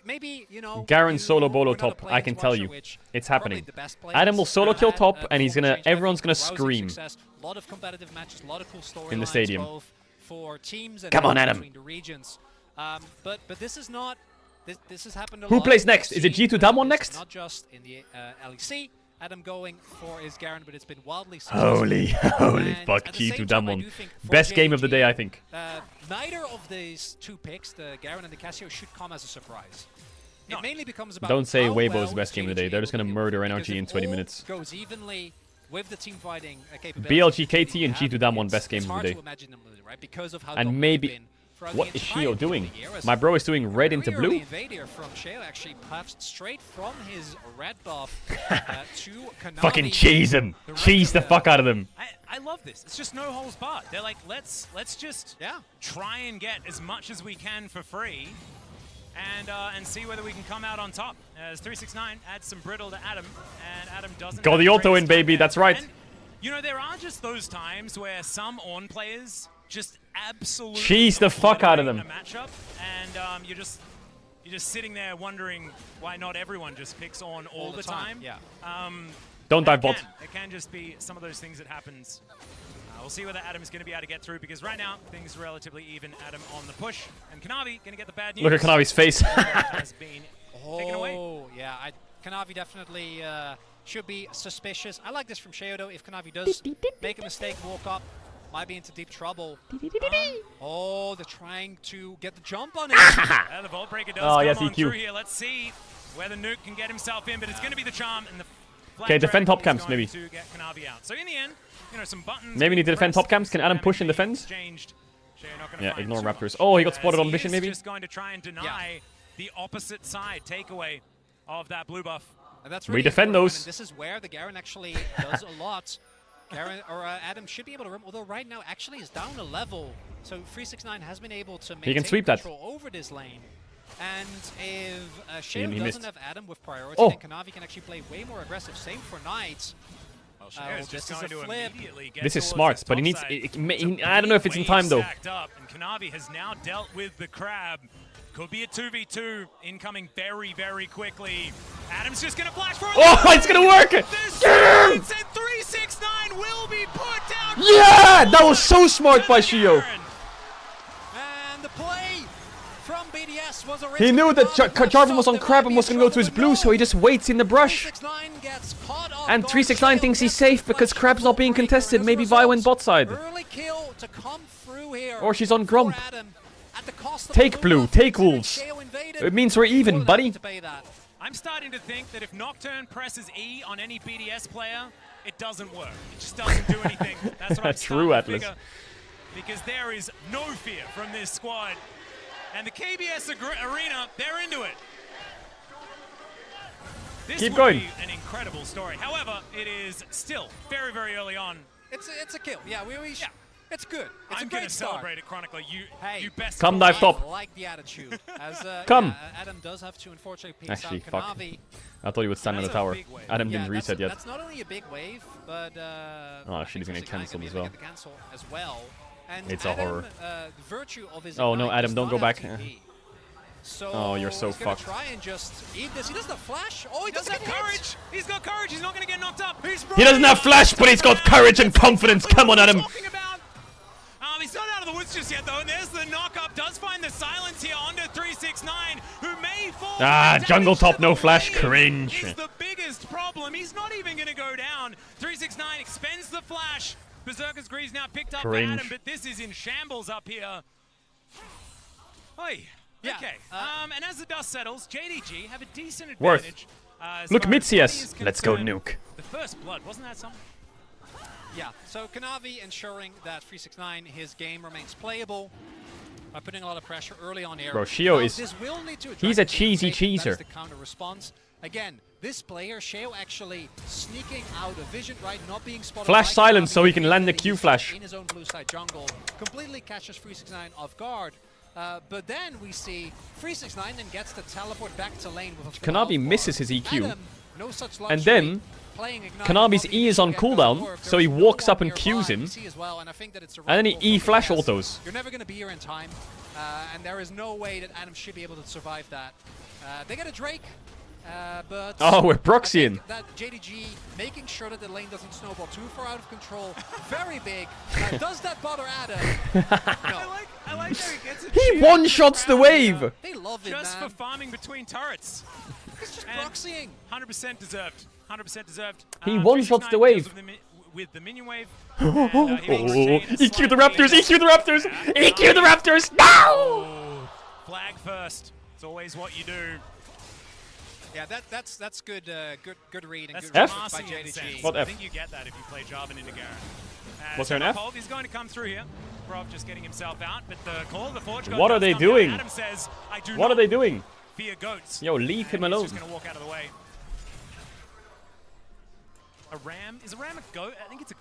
maybe, you know. Garen you solo bolo were not a top, I can planes tell watcher, you. which It's probably happening. the best Adam will players solo kill had, top, and he's before gonna. the change. Everyone's gonna Rousing scream. Success, a lot of competitive matches, a lot of cool storylines In the stadium. both for teams and Come on, also Adam. between the regions. But this is not. This has happened a Who lot. plays We've next? Is it seen G2 Damwon this next? Not just in the LEC, Adam going for his Garen, but it's been wildly successful. Holy And fuck, at the same time, I G2Damwon. do think for Best game of the JDG, day, I think. Neither of these two picks, the Garen and the Cassio, should come as a surprise. No. It mainly becomes about Don't say how Weibo's well the best game of the JDG day. They're just able gonna to murder deal. Because NRG in if 20 all minutes. goes evenly with the team fighting capability. BLG that KT and have, G2Damwon it's- best game it's of the hard day. to imagine them losing, right? Because of how And dominant maybe... they've been throughout What the is entirety Shio of the doing? year, as My bro is doing red into very early blue. invade here from Shio, actually passed straight from his red buff to Kanavi. Fucking cheese him. Cheese the fuck out of them. I love this. It's just no holds barred. They're like, let's just try and get as much as we can for free, and see whether we can come out on top. As 369 adds some brittle to Adam, and Adam doesn't. Got have the auto greatest in, baby. time That's there. right. And, you know, there are just those times where some Ornn players just absolutely Cheese the fuck out of them. A matchup, and you're just sitting there wondering why not everyone just picks Ornn all the time. Yeah. Don't dive bot. It can just be some of those things that happens. We'll see whether Adam is going to be able to get through, because right now things are relatively even. Adam on the push, and Kanavi going to get the bad news. Look at Kanavi's face. Has been taken away. Oh, yeah. Kanavi definitely should be suspicious. I like this from Sheo, though. If Kanavi does make a mistake, walk up, might be into deep trouble. Oh, they're trying to get the jump on it. The Vault Breaker does Oh, yes, come on EQ. through here. Let's see where the nuke can get himself in, but it's going to be the charm, and the flag Okay, defend dragon top camps, is maybe. going to get Kanavi out. So in the end, you know, some buttons. Maybe need to defend pressed, top camps. Can Adam push and defend? exchanged. Shea not gonna Yeah, find ignore too Raptors. much, Oh, he got as spotted on he Vision, is maybe? just going to try and deny the opposite side takeaway of that blue buff. And that's We really defend important, those. and this is where the Garen actually does a lot. Garen or Adam should be able to rim, although right now actually is down a level. So 369 has been able to maintain can sweep that. control over this lane. And if Sheo He doesn't missed. have Adam with priority, Oh. then Kanavi can actually play way more aggressive. Same for Knight. Well, Oh, Shea's just this is going a to flip. immediately get This is towards smart, this but he top needs... side. I don't know if it's in time, though. Stacked up, and Kanavi has now dealt with the crab. Could be a 2v2 incoming very, very quickly. Adam's just going to flash for it. Oh, it's going to work! The silence at 369 will be put down. Yeah! That was so smart by Shio. And the play from BDS was a He knew that Jarvan was on crab and was going to go to his blue, so he just waits in the brush. 369 gets caught off And guard. 369 Sheo thinks he's gets safe the because flash crab's not being Vault Breaker. contested. As a Maybe Vi went result, bot side. Early kill to come through here. Or she's on for Grump. Adam at the cost of Take the blue, buff. take Considering wolves. Sheo invaded, It means we're even, more than buddy. happy to pay that. I'm starting to think that if Nocturne presses E on any BDS player, it doesn't work. It just doesn't do anything. That's what I'm True, starting to Atlas. figure. Because there is no fear from this squad. And the KBS arena, they're into it. This Keep would going. be an incredible story. However, it is still very, very early on. It's a kill. Yeah, it's good. It's I'm a going great to start. celebrate it, Chronicler. Hey. You best Come believe- dive top. I like the attitude. As, Come. yeah, Adam does have to unfortunately pick Actually, out fuck. Kanavi. I thought he would stand on the That's a tower. big wave. Adam Yeah, didn't reset yet. That's not only a big wave, but Oh, shit, he's gonna I think cancel Sigma as gonna well. get the cancel as well. And It's a Adam, horror. The virtue of his Oh, no, Ignite Adam, does don't not go have back. TP. So Oh, you're so he's gonna fucked. try and just eat this. He does the flash. Oh, he Does doesn't have get hit. courage. He's got courage. He's not going to get knocked up. He doesn't have flash, but he's got courage and confidence. Come on, Adam. Talking about. He's not out of the woods just yet, though. And there's the knock-up. Does find the silence here onto 369, who may fall. Ah, The jungle damage top, to no the flash. lane Cringe. is the biggest problem. He's not even going to go down. 369 expends the flash. Berserker's Grease now picked up by Cringe. Adam, but this is in shambles up here. Oi. Yeah, Okay. And as the dust settles, JDG have a decent Worth. advantage. As Look, far as money Mitzias. is Let's go concerned. nuke. The first blood, wasn't that something? Yeah, so Kanavi ensuring that 369, his game remains playable by putting a lot of pressure early on here. Bro, Shio Now, is- this will lead to he's a dragon cheesy save. That is cheeser. the counter response. Again, this player, Sheo, actually sneaking out of vision, right? Not being spotted. Flash by silence Kanavi, so he can land the immediately Q he's flash. in his own blue side jungle. Completely catches 369 off guard. But then we see 369 then gets the teleport back to lane with a full Kanavi health bar. misses his EQ. Adam, no such And luxury. then Playing Ignite, Kanavi's probably E is on get going cooldown, work. so he There's no walks up one and Qs nearby. him. We see as well, and I think that it's a And then he right E call flash from BDS. autos. You're never going to be here in time, and there is no way that Adam should be able to survive that. They get a Drake, but Oh, we're I proxying. think that JDG making sure that the lane doesn't snowball too far out of control, very big. Does that bother Adam? No. I like how he gets it. He one-shots the wave. They love it, Just man. for farming between turrets. It's just And proxying. 100% deserved. 100% deserved. He one-shots the wave. With the minion wave. EQ the Raptors! EQ the Raptors! EQ the Raptors! No! Flag first. It's always what you do. Yeah, that's good, good read and That's good read F? by JDG. What I F? think you get that if you play Jarvan into Garen. What's there an F? Hold is going to come through here. Brov just getting himself out, but the call of the Forge God What are does they come down. doing? Adam says, I do What not are they doing? fear goats. Yo, leave him And alone. He's just going to walk out of the way. A ram? Is a ram a goat? I think it's a...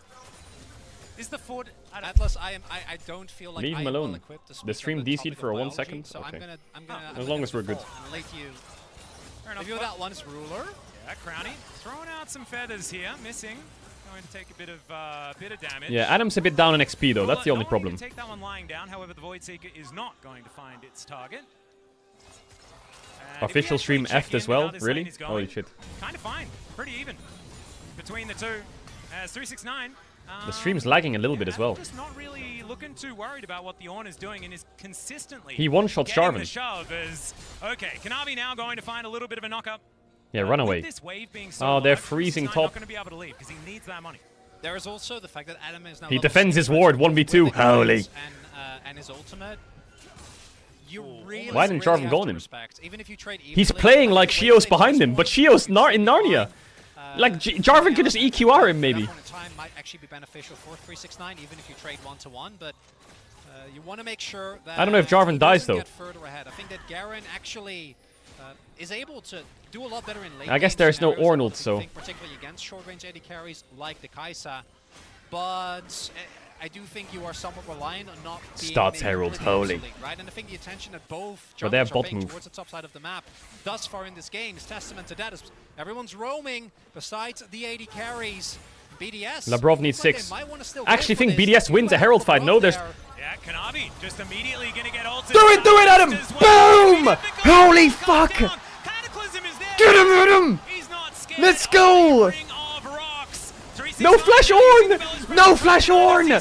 Is the Ford... Atlas, I don't feel like Leave I him am alone. well equipped to The speak stream on the DC'd topic for of 1 biology, second? So Okay. I'm gonna As long as we're good. And let you Fair enough. review that one is ruler. Yeah, Crowny throwing out some feathers here, missing. Going to take a bit of damage. Yeah, Adam's a bit down in XP though. That's the only Not problem. to take that one lying down. However, the Void Seeker is not going to find its target. And if we Official stream actually check F'd as in with well? how this Really? lane is going, Holy shit. Kind of fine. Pretty even between the two. As 369. The stream's lagging a little bit as I'm well. just not really looking too worried about what the Ornn is doing and is consistently He one-shots getting Jarvan. the shove as, okay, Kanavi now going to find a little bit of a knock-up. Yeah, run With away. this wave being so Oh, they're large, freezing 369 top. not going to be able to leave because he needs that money. There is also the fact that Adam is now He level defends his 6 ward, with 1v2. the Holy. guns and his ultimate. You really, Why didn't really Jarvan have go to on him? respect. Even if you trade He's evenly, playing I like think the way Shio's they behind him, just but won Shio's is not in fine. Narnia. Like, Jarvan could just EQR him, maybe. That point in time might actually be beneficial for 369, even if you trade 1-to-1, but you want to make sure that I don't know if Jarvan he dies, doesn't though. get further ahead. I think that Garen actually is able to do a lot better in late I guess game there's no scenarios, Ornn ult, I so... think particularly against short-range AD carries like the Kai'Sa, but I do think you are somewhat reliant on not being Starts maybe Herald, completely holy. obsolete, right? And I think the attention that both But they have junglers are bot paying move. towards the top side of the map thus far in this game is testament to that. As everyone's roaming besides the AD carries. BDS. Labrov needs looks like 6. they might wanna still I actually go for think this. BDS If you wins a let Herald fight. Labrov No, there's... there, Yeah, Kanavi just immediately going to get ulted. Do it, Adam! Boom! Holy fuck! Cataclysm is there. Get him, Adam! He's not scared. Let's go! of the ring of rocks. No Flash Ornn! No Flash Ornn!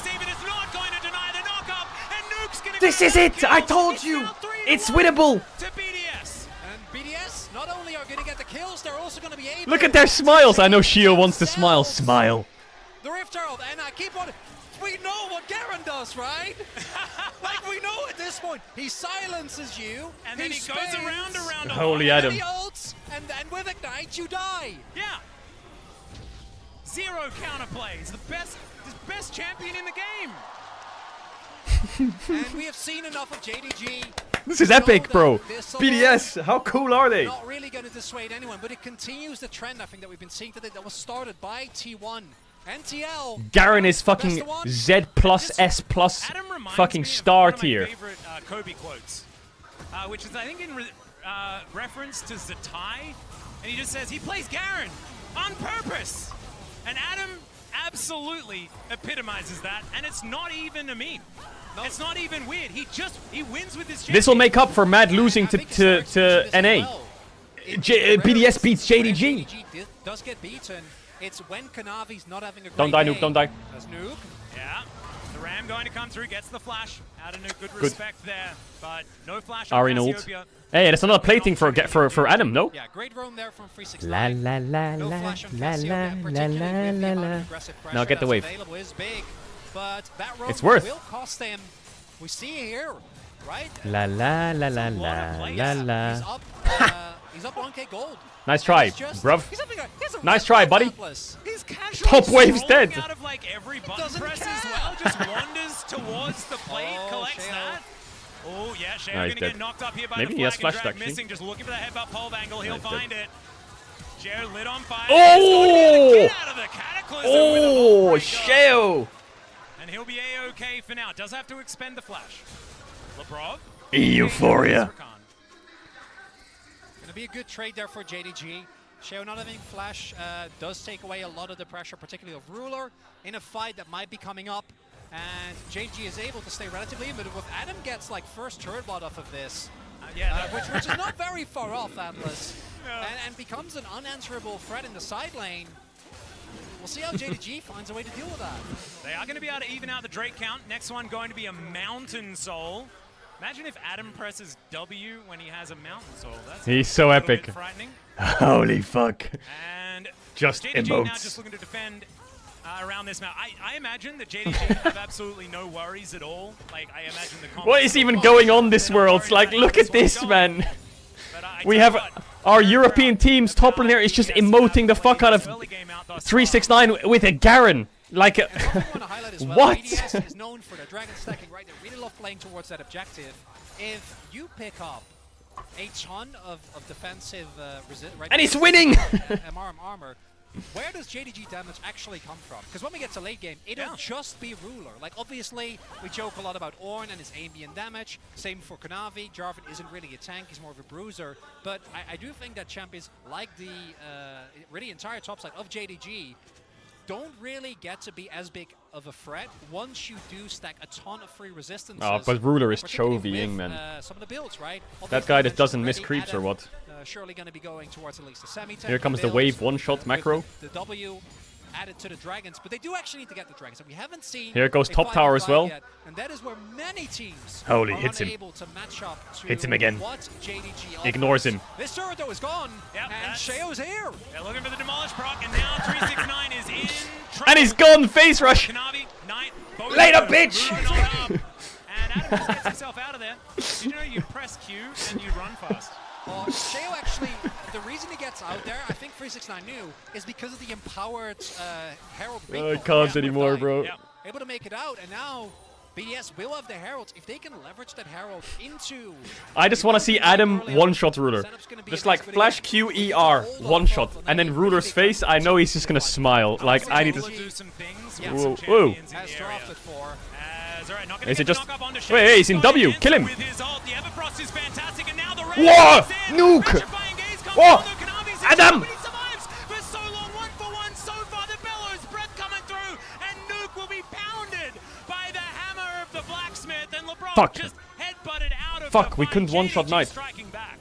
This is it! I told you! It's winnable! To BDS. and BDS not only are going to get the kills, they're also going to be able Look at their smiles! I know Shio wants to smile. Smile. The Rift Herald, and I keep on. We know what Garen does, right? Like we know at this point, he silences you, And then he goes around. Holy and Adam. he ults, and with Ignite you die. Yeah. Zero counterplay. He's the best champion in the game. And we have seen enough of JDG. This is to know epic, that bro. this alone BDS, how cool are they? Not really going to dissuade anyone, but it continues the trend I think that we've been seeing today that was started by T1. NTL. Garen is fucking Best of one. Z plus S plus Adam reminds fucking me of star one of my tier. favorite Kobe quotes, which is I think in reference to Zatai, and he just says he plays Garen on purpose, and Adam absolutely epitomizes that, and it's not even a meme. No. It's not even weird. He wins with his champion. This will make up for Mad losing I to think Starks mentioned this as NA. well. BDS beats When JDG. does get beaten. It's when Kanavi's not having a great Don't die, game. Nuke, don't die. As Nuke. Yeah, the Ram going to come through, gets the flash. Out of good respect there, but no flash on Arena ult. Cassiopeia. Hey, that's another plating for Adam, no? Yeah, great roam there from 369. La la la No la flash on la Cassiopeia, la particularly la with the la amount la. of aggressive pressure Now get the that's wave. available is big, but that roam It's worth. will cost him. We see here, right? La la la la It's a lot of la plays. la He's la. up. He's up 1k gold. Nice try, He's just- bruv. he's having a Nice red try, buff buddy. Atlas. He's casually Top wave's scrolling dead. out of like every button doesn't press as care. well, just wanders towards the plate, Oh, collects Shale. that. Oh yeah, Shale No, he's gonna get dead. knocked up here by Maybe the he has flag and flashed, drag, actually. missing, just looking for the headbutt pole angle, he'll he's dead. find it. Shale lit on fire. Oh! Get out of the cataclysm with a Oh, Hullbreaker. Shale! And he'll be A-OK for now. Does have to expend the flash. Labrov. Euphoria. Gonna be a good trade there for JDG. Sheo not having flash does take away a lot of the pressure, particularly of Ruler, in a fight that might be coming up. And JDG is able to stay relatively in, but if Adam gets like first turret blood off of this, which is not very far off, Atlas, and becomes an unanswerable threat in the side lane, we'll see how JDG finds a way to deal with that. They are going to be able to even out the Drake count. Next one going to be a Mountain Soul. Imagine if Adam presses W when he has a Mountain Soul. That's He's so a little epic. bit frightening. Holy fuck. And Just JDG now emotes. just looking to defend around this map. I imagine that JDG have absolutely no worries at all. Like, I imagine the What is even going on this world? Like, look at this, man. We have our European team's top laner is just emoting the fuck out of 369 with a Garen. Like, what? BDS is known for their dragon stacking, right? They really love playing towards that objective. If you pick up a ton of defensive right, And he's winning! armor, where does JDG damage actually come from? Because when we get to late game, it'll just be Ruler. Like, obviously, we joke a lot about Ornn and his ambient damage. Same for Kanavi. Jarvan isn't really a tank, he's more of a bruiser. But I do think that champions like the really entire top side of JDG don't really get to be as big of a threat once you do stack a ton of free resistances. Oh, but Ruler is particularly chovying, with, man. some of the builds, right? That guy just Obviously, doesn't miss already creeps or Adam, what? Surely going to be going towards at least the semi-tank. Here comes the builds, wave one-shot macro. with the W added to the dragons, but they do actually need to get the dragons, and we haven't seen. Here goes a top tower 5v5 as well. yet, and that is where many teams Holy, are hits him. unable to match up to Hits him again. what JDG offers. Ignores him. This turret though is gone, Yep, and that's- Sheo's here. They're looking for the demolish proc, and now 369 is in trouble. And he's gone! Face rush! Kanavi, Knight, both Later, of them, bitch! Ruler not up. And Adam just gets himself out of there. Did you know you press Q and you run fast? Sheo actually, the reason he gets out there, I think 369 knew, is because of the empowered Herald. I can't anymore, bro. Yep. Able to make it out, and now BDS will have the Heralds. If they can leverage that Herald into... I just want to see Adam one-shot Ruler. Just like flash Q ER, one-shot. And then Ruler's face, I know he's just gonna smile. Like, I need to... do some things Yeah. with Whoa, some whoa. champions in As the area. drafted for... Alright, not gonna Is get it the just- knock up onto Wait, Shea. hey, he's in W, Against kill him. With his ult, the Everfrost is fantastic, and now the raid Whoa, comes in. nuke. Petrifying gaze comes Whoa, down, though Kanavi's in Adam. but he survives for so long, 1-for-1 so far. The bellows breath coming through, and Nuke will be pounded by the hammer of the blacksmith, and LeBron Fuck. just headbutted out of Fuck, the we fight. couldn't one-shot JDG Knight. striking back.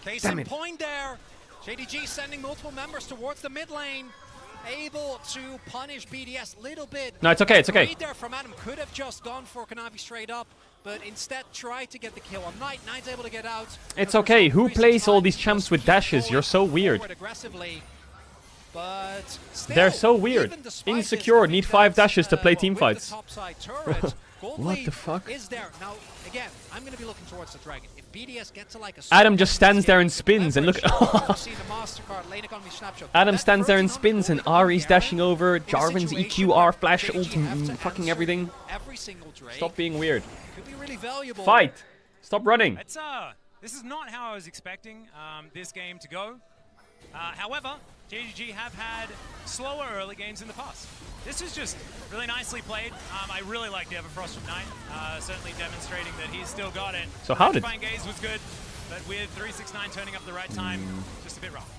Case Damn in it. point there. JDG sending multiple members towards the mid lane. Able to punish BDS a little bit. No, it's okay, it's okay. Great there from Adam. Could have just gone for Kanavi straight up, but instead tried to get the kill on Knight. Knight's able to get out. It's okay, who plays all these champs with dashes? You're so weird. Aggressively, but still, They're so weird. even despite Insecure, this, I need think 5 that, dashes to play team with fights. the topside turret, gold What lead the fuck? is there. Now, again, I'm going to be looking towards the dragon. If BDS gets to like a Adam just stands there and spins and look- see the MasterCard lane economy snapshot. Adam That stands there and version on spins and gold lead Ari's Garen dashing over, in a Jarvan's situation EQ, where R, flash, JDG ult, have to fucking answer everything. Every single Drake Stop being weird. could be really valuable. Fight! Stop running! It's this is not how I was expecting this game to go. However, JDG have had slower early games in the past. This is just really nicely played. I really like the Everfrost from Knight, certainly demonstrating that he's still got it. So how did- Petrifying Gaze was good, but with 369 turning up the right time, just a bit rough.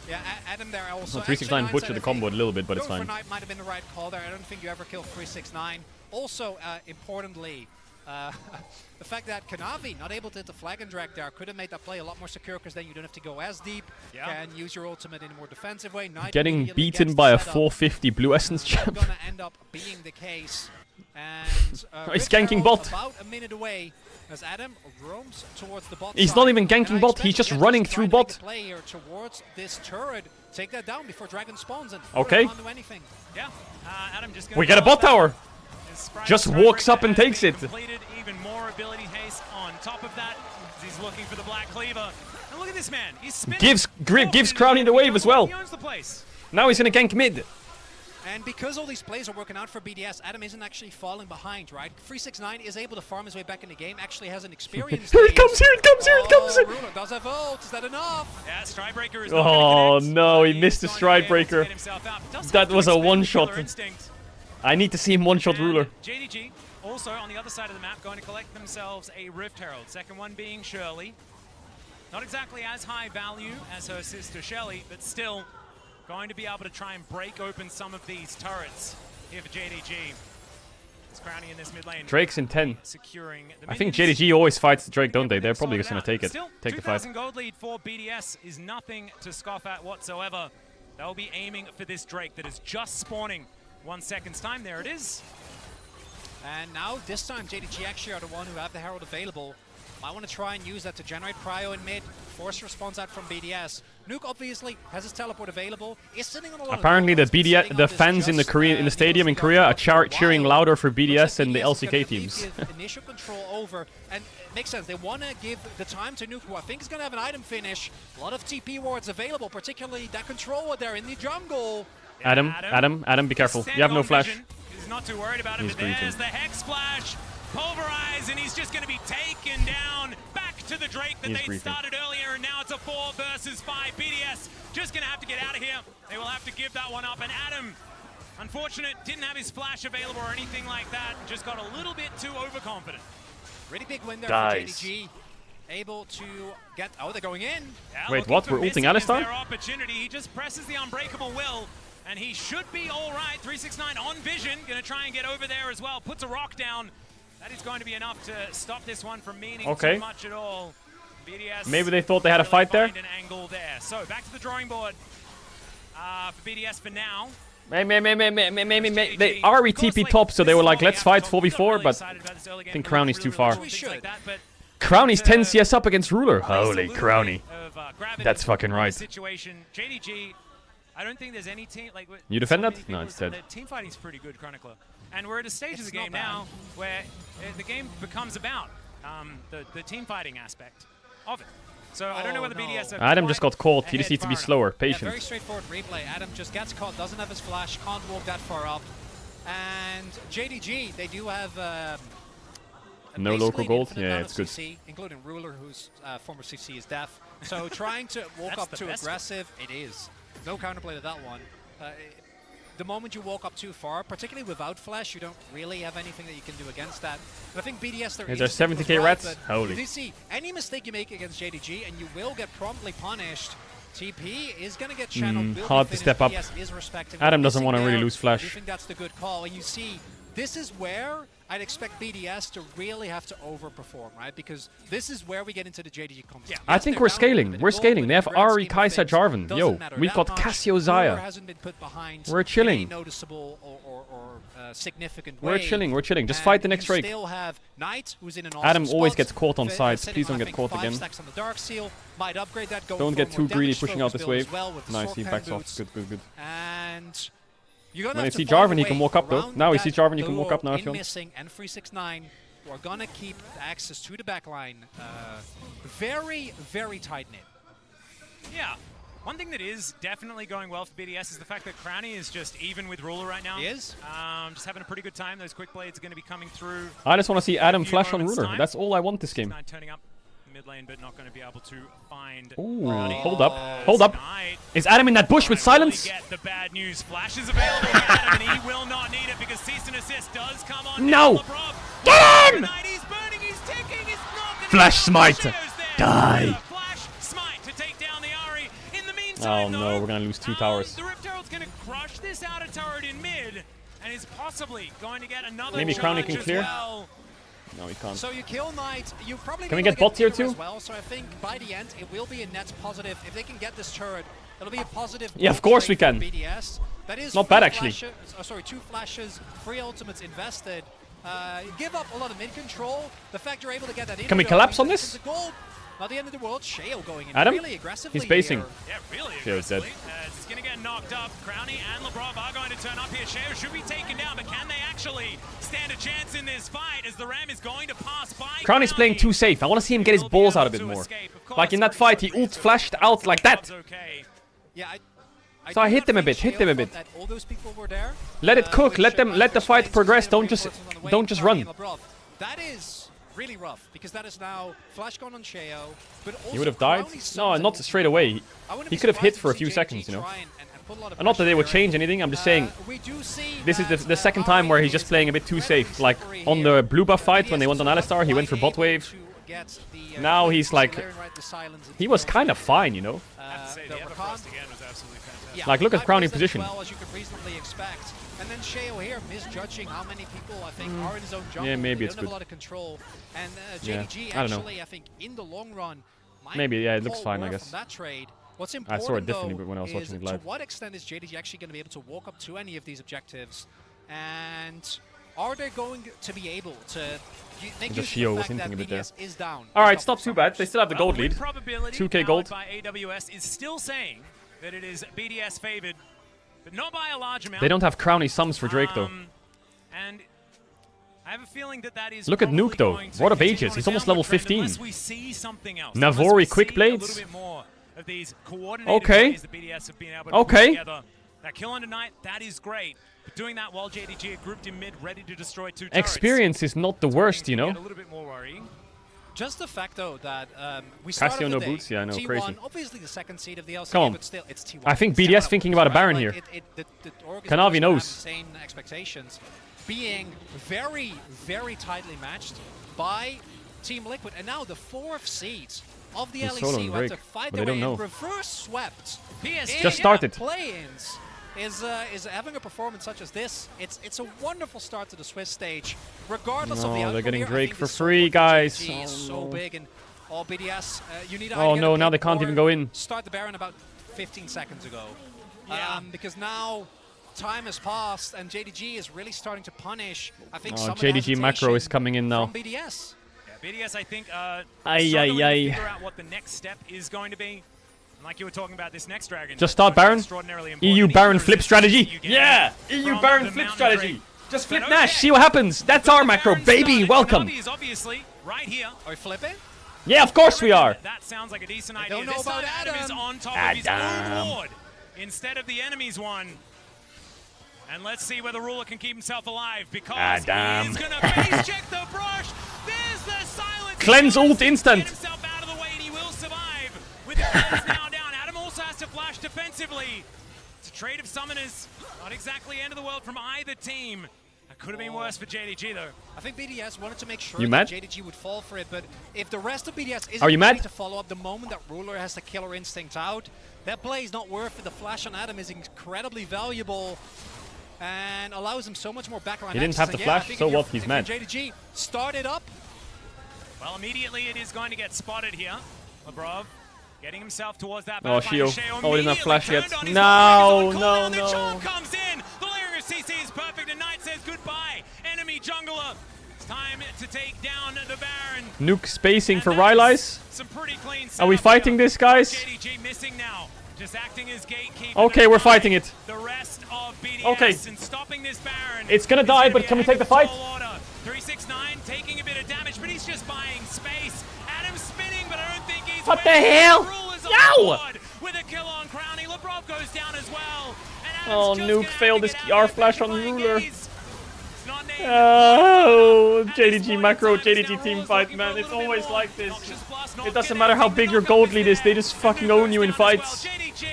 Yeah, Adam there also. Well, 369 actually, butchered the hindsight, combo I a think little bit, but it's going fine. for Knight might have been the right call there. I don't think you ever kill 369. Also, importantly, the fact that Kanavi not able to hit the flag and drag there could have made that play a lot more secure, because then you don't have to go as deep. Yeah. Can use your ultimate in a more defensive way. Knight Getting immediately beaten gets by the a setup. 450 blue essence champ. Gonna end up being the case. And He's Rift ganking Herald bot. about a minute away as Adam roams towards the bot He's side. not even ganking And I bot, expect he's just Jet running trying through to make bot. a play here towards this turret. Take that down before Dragon spawns and Okay. can't do anything. Yeah, Adam just We get a bot tower! Just Sprite walks up and has takes been it. Completed, even more ability haste on top of that. He's looking for the Black Cleaver. And look at this man. He's spinning. Gives Walks Crowny into the wave as well. He owns the place. Now he's gonna gank mid. And because all these plays are working out for BDS, Adam isn't actually falling behind, right? 369 is able to farm his way back in the game, actually has an experience. Here it comes, here it comes, here it comes! Ruler does have ult. Is that enough? Yeah, Stridebreaker is Oh, not gonna connect. no, he He's missed the going to be able to Stridebreaker. get himself out. Does That have to was a expend one-shot. Killer Instinct. I need to see him one-shot And Ruler. JDG also on the other side of the map going to collect themselves a Rift Herald. Second one being Shirley. Not exactly as high value as her sister Shelly, but still going to be able to try and break open some of these turrets here for JDG. It's Crowny in this mid lane. Drake's in 10. Securing the I think minions. JDG always fights the Drake, don't Yeah, they? but They're they've probably sorted just gonna it out. take it. Still, Take the fight. 2,000 gold lead for BDS is nothing to scoff at whatsoever. They'll be aiming for this Drake that is just spawning 1 second's time. There it is. And now, this time, JDG actually are the one who have the Herald available. Might want to try and use that to generate prio in mid, force response out from BDS. Nuke obviously has his teleport available. Is sitting on a lot Apparently of the fans in the stadium in Korea are cheering louder for BDS than the LCK teams. Initial control over, and it makes sense. They want to give the time to Nuke, who I think is going to have an item finish. A lot of TP wards available, particularly that controller there in the jungle. Adam, be careful. You have no flash. He's not too worried about it, He's but there's breathing. the Hex Splash. Pulverize, and he's just going to be taken down back to the Drake that they started earlier, and now it's a 4 versus 5. BDS just going to have to get out of here. They will have to give that one up, and Adam, unfortunate, didn't have his flash available or anything like that, just got a little bit too overconfident. Really big win there for JDG. Able to get... Oh, they're going in. Yeah, Wait, what? We're ulting Alistar? Their opportunity. He just presses the Unbreakable Will, and he should be all right. 369 on Vision, going to try and get over there as well. Puts a rock down. That is going to be enough to stop this one from meaning too much at all. BDS maybe they thought they had a fight there. An angle there. So back to the drawing board for BDS for now. Maybe they already TP top, so they were like, let's fight 4v4, but I think Crowny's too far. Crowny's 10 CS up against Ruler. Holy Crowny. That's fucking right. Situation. JDG, I don't think there's any team like. You defend that? No, it's dead. The team fighting's pretty good, Chronicler. And we're at a stage of the game now where the game becomes about the team fighting aspect of it. So I don't know whether BDS are Adam just got caught. He just needs to be slower, Yeah, patient. very straightforward replay. Adam just gets caught, doesn't have his flash, can't walk that far up. And JDG, they do have No local gold? Yeah, it's good. CC, including Ruler, whose former CC is deaf. So trying to walk up too aggressive, it is. No counterplay to that one. The moment you walk up too far, particularly without flash, you don't really have anything that you can do against that. But I think BDS... Is there 70k rats? Holy. You see, any mistake you make against JDG, and you will get promptly punished. TP is going to get channeled. Hard to step up. Adam doesn't want to really lose flash. I think that's the good call. And you see, this is where I'd expect BDS to really have to overperform, right? Because this is where we get into the JDG competition. I think we're scaling. We're scaling. They have Ari, Kai'Sa, Jarvan. Yo, we've got Cassio, Xayah. We're chilling. We're chilling. We're chilling. Just fight the next Drake. Adam always gets caught on sides. Please don't get caught again. Don't get too greedy pushing out this wave. Nice, he backs off. Good, good, good. And when they see Jarvan, he can walk up though. Now he sees Jarvan, you can walk up now if you want. Missing and 369 who are gonna keep access to the backline very, very tight knit. Yeah. One thing that is definitely going well for BDS is the fact that Crowny is just even with Ruler right now. He is. Just having a pretty good time. Those quick blades are going to be coming through. I just want to see Adam flash on Ruler. That's all I want this game. Turning up mid lane, but not going to be able to find. Ooh, hold up, hold up. Is Adam in that bush with silence? Get the bad news. Flash is available for Adam, and he will not need it because cease and assist does come on. No! Get him! He's burning, he's ticking, he's not Flash smite. Die. Flash smite to take down the Ari. In the meantime, oh no, we're gonna lose 2 towers. The Rift Herald's going to crush this outer turret in mid, and is possibly going to get another. Maybe Crowny can clear. Well. No, he can't. So you kill Knight, you probably can we get bot tier too? As well, so I think by the end it will be a net positive. If they can get this turret, it'll be a positive. Yeah, of course we can. BDS. That is not bad actually. Sorry, 2 flashes, 3 ultimates invested. Give up a lot of mid control. The fact you're able to get that in. Can we collapse on this? Not the end of the world. Shale going in Adam? really aggressively. He's basing. Yeah, really Shao's dead. He's going to get knocked up. Crowny and Lebrov are going to turn up here. Shao should be taken down, but can they actually stand a chance in this fight as the Ram is going to pass by? Crowny's playing too safe. I want to see him get his balls out a bit more. Like in that fight, he ult flashed out like that. Yeah, so I hit them a bit, hit them a bit. All those people were there. Let it cook, let the fight progress. Don't just run. That is really rough because that is now flash gone on Shao. But also he would have died? No, not straight away. He could have hit for a few seconds, you know. Not that they would change anything. I'm just saying this is the second time where he's just playing a bit too safe. Like on the blue buff fight when they went on Alistar, he went for bot wave. Now he's like, he was kind of fine, you know. Like look at Crowny position. And then Shao here misjudging how many people I think are in his own jungle. Yeah, maybe it's good. A lot of control. And JDG I don't know. actually, I think in the long run, maybe yeah, it looks fine, I guess. That trade. What's important, I saw it differently when I was watching it live. To what extent is JDG actually going to be able to walk up to any of these objectives? And are they going to be able to make Just use Shio of was the fact hinting that a bit there. BDS is down? All right, it's not too bad. They still have the gold lead. Probability 2k gold. by AWS is still saying that it is BDS favored, but not by a large amount. They don't have crowny sums for Drake, though. And I have a feeling that is Look at probably Nuke, though. going to Rod of continue Ages. on He's a almost downward level trend 15. unless we see something else. Navori Unless we Quick see Blades. A little bit more of these coordinated Okay. plays that BDS have been able to Okay. put together. That kill on tonight, that is great. But doing that while JDG are grouped in mid, ready to destroy 2 turrets. Experience is not the worst, you know. Get a little bit more worrying. Just the fact, though, that we Casio started no the day, boots? Yeah, I know, T1, crazy. obviously the second seed of the LCK, Come on. but still, it's T1. I think It's BDS T1 thinking about a right? Baron Like, here. The org is Kanavi supposed to have knows. insane expectations, being very, very tightly matched by Team Liquid, and now the 4th seed of the He's LEC soloing who have to Drake, fight but their they way don't in know. reverse swept. PSG Just started. Play-ins is having a performance such as this. It's a wonderful start to the Swiss stage, regardless of the No, outcome. they're getting here, I Drake think for this free, support guys. JDG is Oh, so no. big, and all BDS, you need to Oh either no, get a now they pick can't or even go in. Start the Baron about 15 seconds ago. Yeah. Because now time has passed, and JDG is really starting to punish. I think Oh, some of the JDG macro is hesitation coming in now. from BDS. Yeah, BDS, I think, Ay, struggling ay, to ay. figure out what the next step is going to be. And like you were talking about, this next dragon. Just start Baron. Extraordinarily important. EU Even Baron the flip resistance strategy. that you get Yeah, from EU Baron the flip Mountain strategy. Drake. Just flip But Nash, okay. see what happens. That's our macro, Baron baby. started. Welcome. Kanavi is obviously right here. Are we flipping? Yeah, of course we are. That sounds like a decent I idea. don't know This about time Adam is Adam. on top of his Adam. own ward instead of the enemy's one. And let's see whether Ruler can keep himself alive, because Adam. he's gonna face check the brush. There's the silence. Cleanse He ult can instant. Get himself out of the way, and he will survive. With the cleanse now down, Adam also has to flash defensively. It's a trade of summoners. Not exactly end of the world from either team. That could have been worse for JDG though. I think BDS wanted to make sure You that mad? JDG would fall for it, but if the rest of BDS isn't Are you ready mad? to follow up the moment that Ruler has the killer instinct out, that play is not worth it. The flash on Adam is incredibly valuable and allows him so much more backline He didn't access. have And the yeah, I flash, think so if you're- what? He's if you're mad. JDG started up. Well, immediately it is going to get spotted here. Lebrov getting himself towards that Oh, backline. Shio. Sheo Oh, he didn't have flash immediately yet. turned on his No, back, he's on no, cooldown, the no. charm comes in. The layering of CC is perfect, and Knight says goodbye. Enemy jungler. It's time to take down the Baron. Nuke spacing And for that is Rylai's. some pretty clean Are we setup fighting here. this, guys? JDG missing now. Just acting as gatekeeper. Okay, to we're fight fighting it. The rest of BDS Okay. and stopping this Baron. It's gonna is die, gonna but be can we a take the heck of a fight? tall order. 369 taking a bit of damage, but he's just buying space. Adam's spinning, but I don't think he's What the winning. hell? Rule is on No! board with a kill on Crownie. Lebrov goes down as well. And Adam's Oh, just Nuke gonna have failed to his get out R of it flash on by Ruler. gaze. It's not named. Oh, At this JDG point macro, in time, it's JDG now team Ruler's fight, looking man. for a It's little bit always more. like this. Noxious Blast not It doesn't getting matter how anything. big The your knockup gold is lead is, they there. just And fucking Nuke own goes you in down as well. fights. JDG.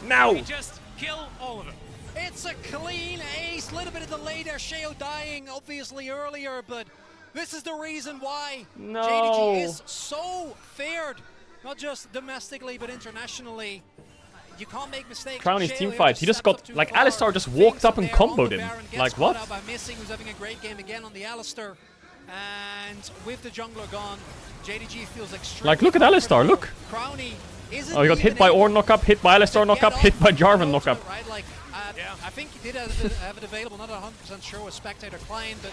Now. We just kill all of them. It's a clean ace. Little bit of delay there. Sheo dying obviously earlier, but this is the reason why No. JDG is so feared, not just domestically but internationally. You can't make mistakes. Crownie's Sheo team here fight. He just stepped got up too like far. Alistar just Things walked up are and there on comboed the him. Baron, gets Like caught what? out by missing, who's having a great game again on the Alistar. And with the jungler gone, JDG feels extremely Like, look at Alistar, comfortable. look. Crownie isn't Oh, he got hit even by able Ornn knockup, hit by Alistar to knockup, get hit by off Jarvan the knockup. ultimate, right? Like, Yeah. I think he did have it available, not 100% sure with Spectator Client, but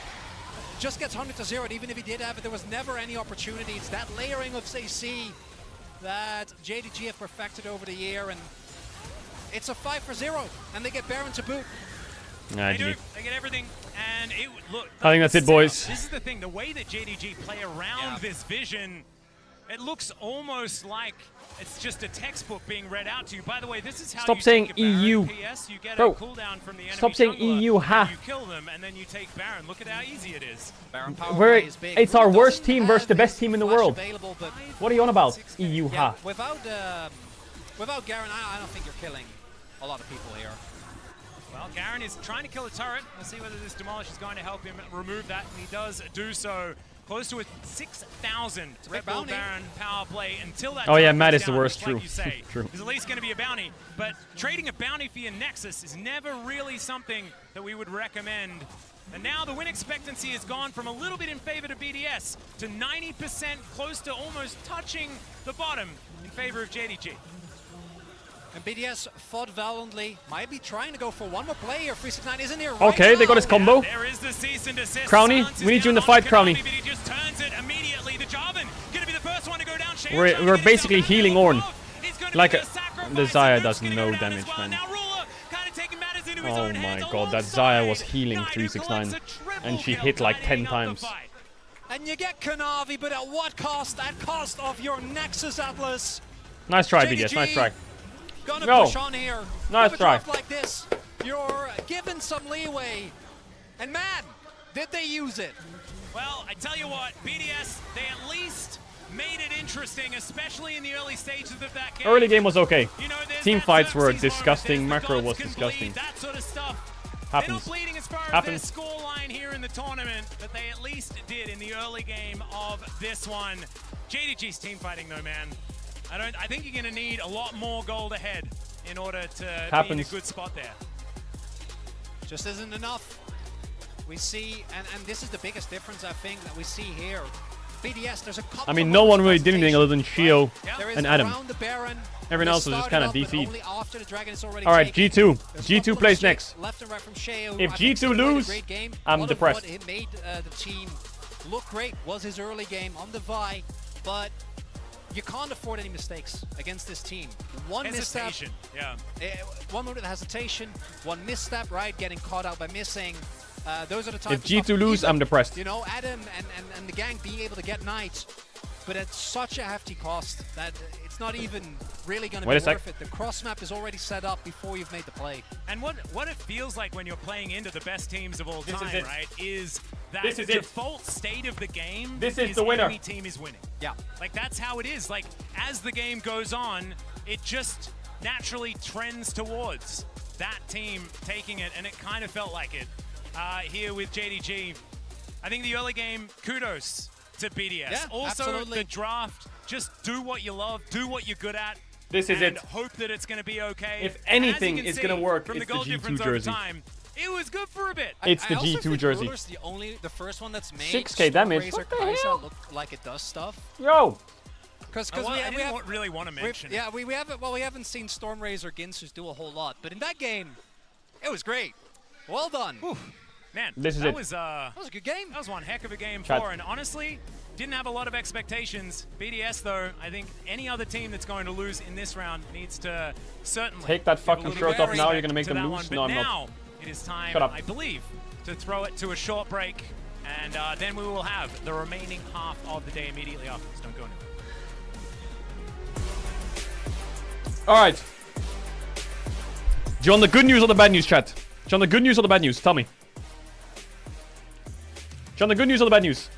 just gets 100 to 0, and even if he did have it, there was never any opportunity. It's that layering of CC that JDG have perfected over the year, and it's a 5 for 0, and they get Baron to boot. Nah, They do. GG. They get everything. And it look. I think that's it, boys. This is the thing. The way that JDG play around this vision, it looks almost like it's just a textbook being read out to you. By the way, this is how Stop you saying take a Baron. EU. PS, you get Bro, a cooldown from the enemy stop saying jungler, EU, ha. and you kill them, and then you take Baron. Look at how easy it is. Baron power We're- play is big. it's our Ruler worst doesn't team versus have the best his team in the flash world. available, but What are you on about? 6 EU, yeah, ha. without Garen, I don't think you're killing a lot of people here. Well, Garen is trying to kill a turret. Let's see whether this Demolish is going to help him remove that, and he does do so. Close to a 6,000 Red Bull bounty. Baron power play until that. Oh, yeah, turret Matt goes is the down, worst, which, true. Like you say, True. there's at least going to be a bounty, but trading a bounty for your Nexus is never really something that we would recommend. And now the win expectancy has gone from a little bit in favor to BDS to 90%, close to almost touching the bottom in favor of JDG. And BDS fought valiantly. Might be trying to go for one more play here. 369 isn't here right Okay, now. they got his combo. There is the cease and desist. Crowny, Silence is we need you in the down on fight, Crowny. But he just turns it immediately. The Jarvan gonna be the first one to go down. Shane We're trying to get basically himself healing out Ornn. of the He's gonna Like be a- the sacrifice, the and Xayah Roof's does gonna no go down damage, as well. man. Now Ruler kind of taking matters into his Oh own my hands god, that alongside Xayah was healing Knight, who 369. collects a triple And she kill, hit like 10 tidying up the times. fight. And you get Kanavi, but at what cost? At cost of your Nexus Atlas. Nice try, JDG. BDS. Nice try. Gonna Go. push on here. Nice With a try. draft like this, you're given some leeway. And man, did they use it? Well, I tell you what, BDS, they at least made it interesting, especially in the early stages of that game. Early game was okay. You know, there's Team that fights were Xerxes disgusting. moment, Macro there's was the gods disgusting. can bleed, that sort of stuff. Happens. They're not bleeding as far as Happens. their scoreline here in the tournament, but they at least did in the early game of this one. JDG's team fighting though, man. I think you're gonna need a lot more gold ahead in order to be in a Happens. good spot there. Just isn't enough. We see, and this is the biggest difference I think that we see here. BDS, there's a couple I mean, of no one moments really of did anything other than Shio Yeah. There is and Adam. around the Baron. Everyone They else was just started kind of up, but DC'd. only after the Dragon is already Alright, taken. G2. There's a G2 couple of plays mistakes next. Left and right from Sheo. If I think G2 still played a lose, great game. I'm A lot depressed. Of what it made the team look great was his early game on the Vi, but you can't afford any mistakes against this team. One misstep, Hesitation, yeah. one moment of hesitation, one misstep, right? Getting caught out by missing. Those are the times. If G2 lose, I'm depressed. You know, Adam and the gang being able to get Knight, but at such a hefty cost that it's not even really going to Wait be a sec. worth it. The cross map is already set up before you've made the play. And what it feels like when you're playing into the best teams of all This is time, it. right, is that This is it. default state of the game This is the winner. enemy team is winning. Yeah. Like, that's how it is. Like, as the game goes on, it just naturally trends towards that team taking it, and it kind of felt like it here with JDG. I think the early game, kudos to BDS. Yeah, also, absolutely. the draft, just do what you love, do what you're good at. This is and it. hope that it's going to be okay. If As anything you can is gonna see work, from it's the goal G2 difference over jersey. time, it was good for a bit. It's the I also G2 think jersey. Ruler's the first one that's made 6K damage? Stormrazor What the Kai'Sa hell? look like it does stuff. Yo! Because I didn't really want to mention it. yeah, we haven't seen Stormrazor Ginsus do a whole lot, but in that game, it was great. Well done. Man, This is that it. was That was a good game. that was one heck of a game Chat. for, and honestly, didn't have a lot of expectations. BDS though, I think any other team that's going to lose in this round needs to certainly Take that give a fucking little shirt bit of off now, you're respect gonna make to them that lose? one. No, But I'm not. now it is time, Shut up. I believe, to throw it to a short break, and then we will have the remaining half of the day immediately afterwards. Don't go anywhere. Alright. Do you want the good news or the bad news, chat? Do you want the good news or the bad news? Tell me. Do you want the good news or the bad news?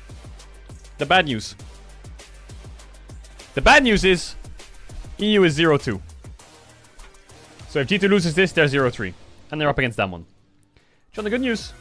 The bad news. The bad news is EU is 0-2. So if G2 loses this, they're 0-3. And they're up against that one. Do you want the good news?